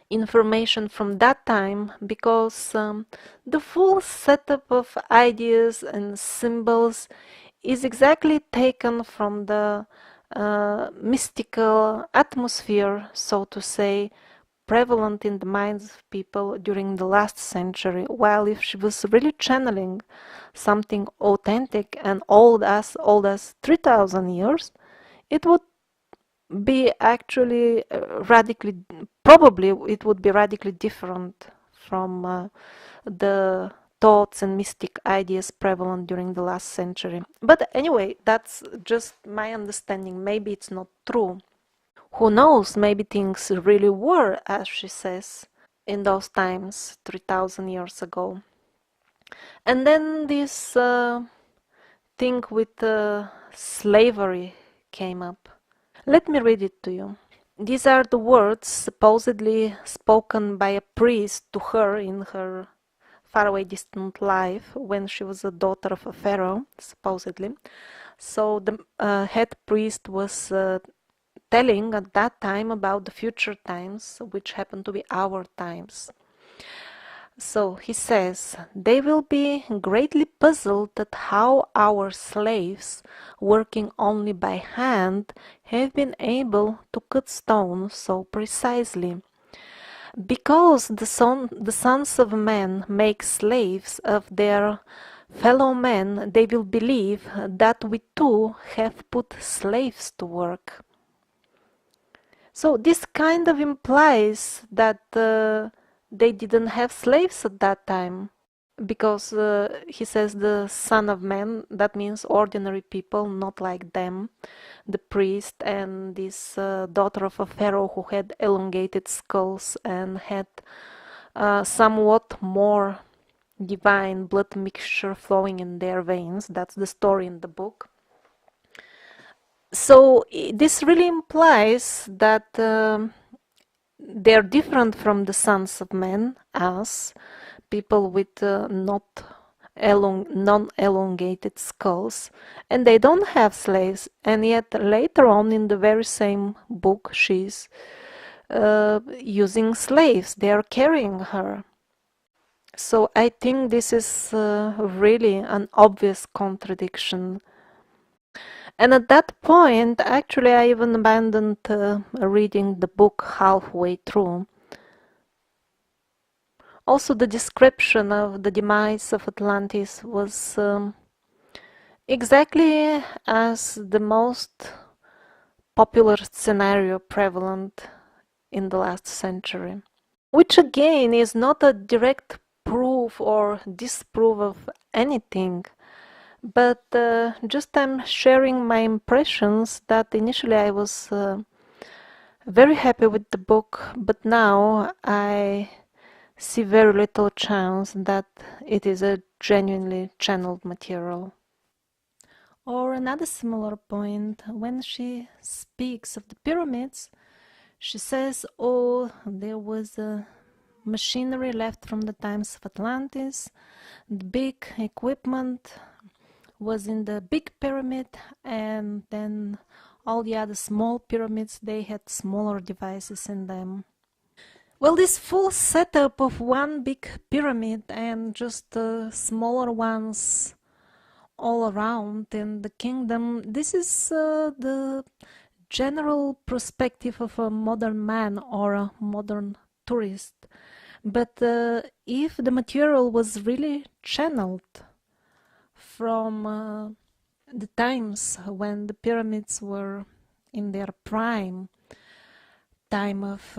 information from that time, because the full setup of ideas and symbols is exactly taken from the mystical atmosphere, so to say, prevalent in the minds of people during the last century. While if she was really channeling something authentic and old as 3,000 years, it would be actually probably it would be radically different from the thoughts and mystic ideas prevalent during the last century. But anyway, that's just my understanding. Maybe it's not true. Who knows? Maybe things really were as she says in those times, 3,000 years ago. And then this thing with slavery came up. Let me read it to you. These are the words supposedly spoken by a priest to her in her faraway distant life when she was a daughter of a pharaoh, supposedly. So the head priest was telling at that time about the future times, which happen to be our times. So he says, they will be greatly puzzled at how our slaves, working only by hand, have been able to cut stone so precisely. Because the sons of men make slaves of their fellow men, they will believe that we too have put slaves to work. So this kind of implies that they didn't have slaves at that time. because he says the son of man, that means ordinary people, not like them, the priest and this daughter of a pharaoh who had elongated skulls and had somewhat more divine blood mixture flowing in their veins. That's the story in the book. So this really implies that they're different from the sons of men, us, people with not non-elongated skulls, and they don't have slaves. And yet later on in the very same book, she's using slaves. They are carrying her. So I think this is really an obvious contradiction. And at that point, actually, I even abandoned reading the book halfway through. Also, the description of the demise of Atlantis was exactly as the most popular scenario prevalent in the last century, which again is not a direct proof or disproof of anything, but just I'm sharing my impressions that initially I was very happy with the book, but now I see very little chance that it is a genuinely channeled material. Or another similar point, when she speaks of the pyramids, she says, oh, there was a machinery left from the times of Atlantis, the big equipment was in the big pyramid, and then all the other small pyramids, they had smaller devices in them. Well, this full setup of one big pyramid and just smaller ones all around in the kingdom, this is the general perspective of a modern man or a modern tourist. But if the material was really channeled from the times when the pyramids were in their prime time of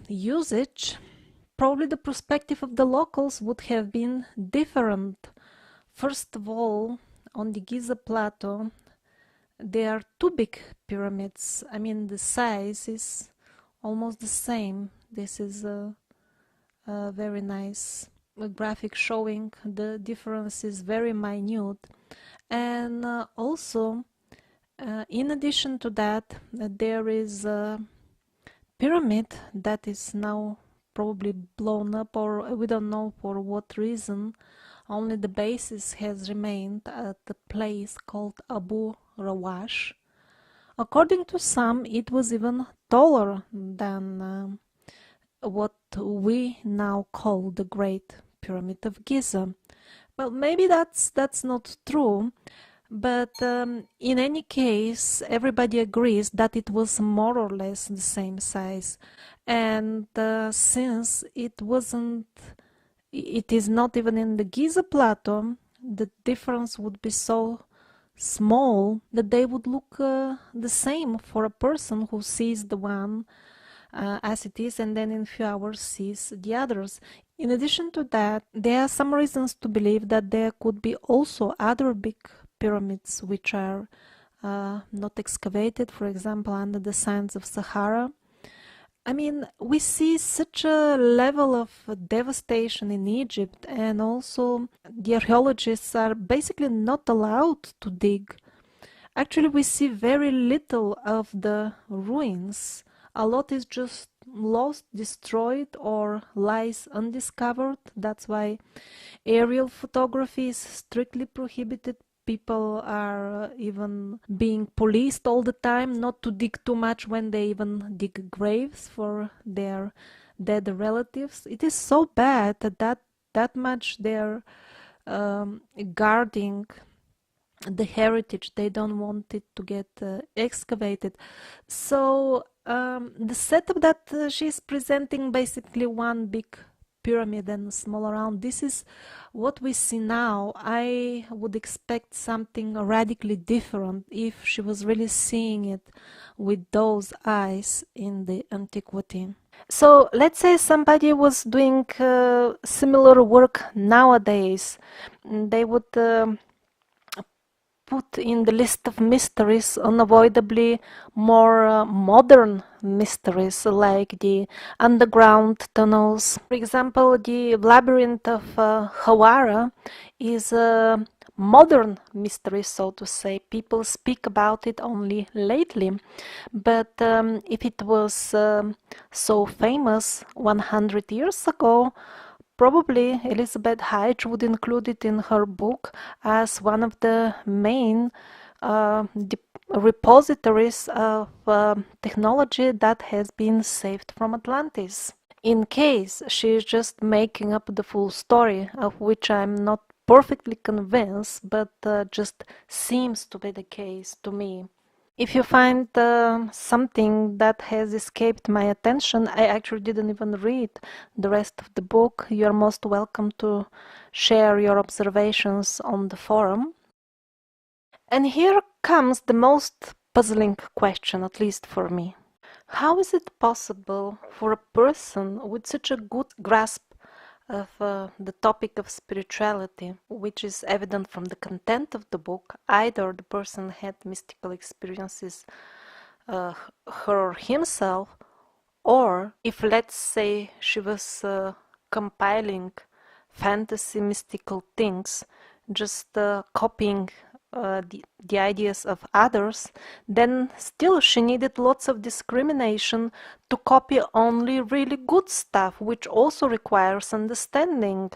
usage, probably the perspective of the locals would have been different. First of all, on the Giza plateau, there are two big pyramids. I mean, the size is almost the same. This is a very nice graphic showing the difference is very minute. And also, in addition to that, there is a pyramid that is now probably blown up, or we don't know for what reason. Only the basis has remained at the place called Abu Rawash. According to some, it was even taller than what we now call the Great Pyramid of Giza. Well, maybe that's not true, but in any case, everybody agrees that it was more or less the same size. And since it is not even in the Giza plateau, the difference would be so small that they would look the same for a person who sees the one as it is and then in a few hours sees the others. In addition to that, there are some reasons to believe that there could be also other big pyramids which are not excavated, for example, under the sands of Sahara. I mean, we see such a level of devastation in Egypt, and also the archaeologists are basically not allowed to dig. Actually, we see very little of the ruins. A lot is just lost, destroyed, or lies undiscovered. That's why aerial photography is strictly prohibited. People are even being policed all the time not to dig too much when they even dig graves for their dead relatives. It is so bad that much they're guarding the heritage. They don't want it to get excavated. So the setup that she's presenting, basically one big pyramid and small around, this is what we see now. I would expect something radically different if she was really seeing it with those eyes in the antiquity. So let's say somebody was doing similar work nowadays. They would put in the list of mysteries unavoidably more modern mysteries like the underground tunnels. For example, the labyrinth of Hawara is a modern mystery, so to say. People speak about it only lately, but if it was so famous 100 years ago, probably Elizabeth Hyde would include it in her book as one of the main repositories of technology that has been saved from Atlantis. In case she is just making up the full story, of which I'm not perfectly convinced, but just seems to be the case to me. If you find something that has escaped my attention, I actually didn't even read the rest of the book. You're most welcome to share your observations on the forum. And here comes the most puzzling question, at least for me. How is it possible for a person with such a good grasp of the topic of spirituality, which is evident from the content of the book, either the person had mystical experiences her or himself, or if, let's say, she was compiling fantasy mystical things, just copying the ideas of others, then still she needed lots of discrimination to copy only really good stuff, which also requires understanding.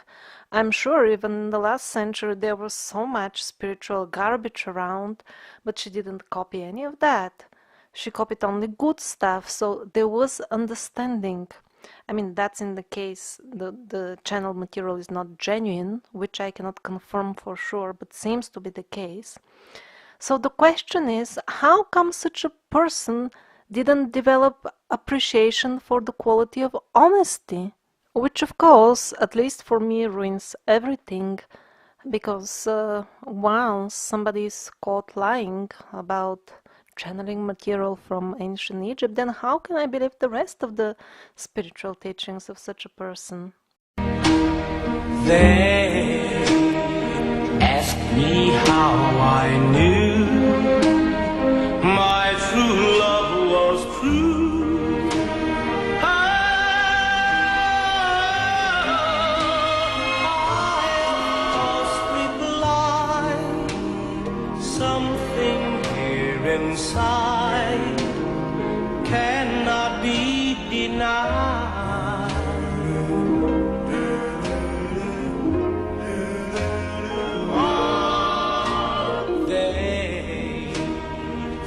I'm sure even in the last century there was so much spiritual garbage around, but she didn't copy any of that. She copied only good stuff, so there was understanding. I mean, that's in the case the channel material is not genuine, which I cannot confirm for sure, but seems to be the case. So the question is, how come such a person didn't develop appreciation for the quality of honesty? Which, of course, at least for me, ruins everything, because once somebody is caught lying about channeling material from ancient Egypt, then how can I believe the rest of the spiritual teachings of such a person? They ask me how I knew my true love was true. I must reply, something here inside cannot be denied.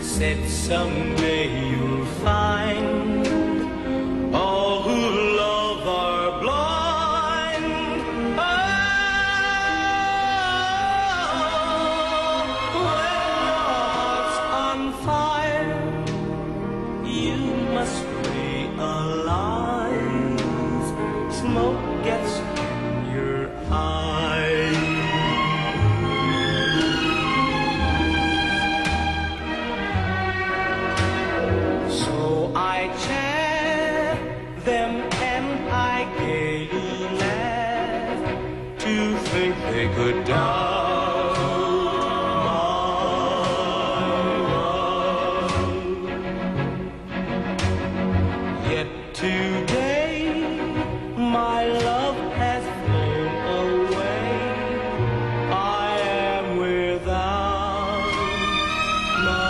Said someday you'll find all who love are blind. Oh, when your heart's on fire, you must realize smoke gets in your eyes. I chair them and I gaily laugh to think they could doubt my love. Yet today my love has flown away. I am without my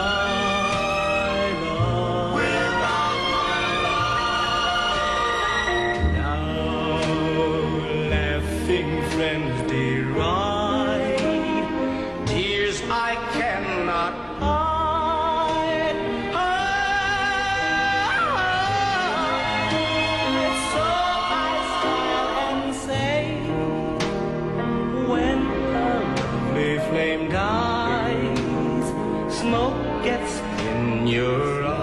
friends deride tears I cannot hide. So I smile and say, when a lovely flame dies, smoke gets in your eyes.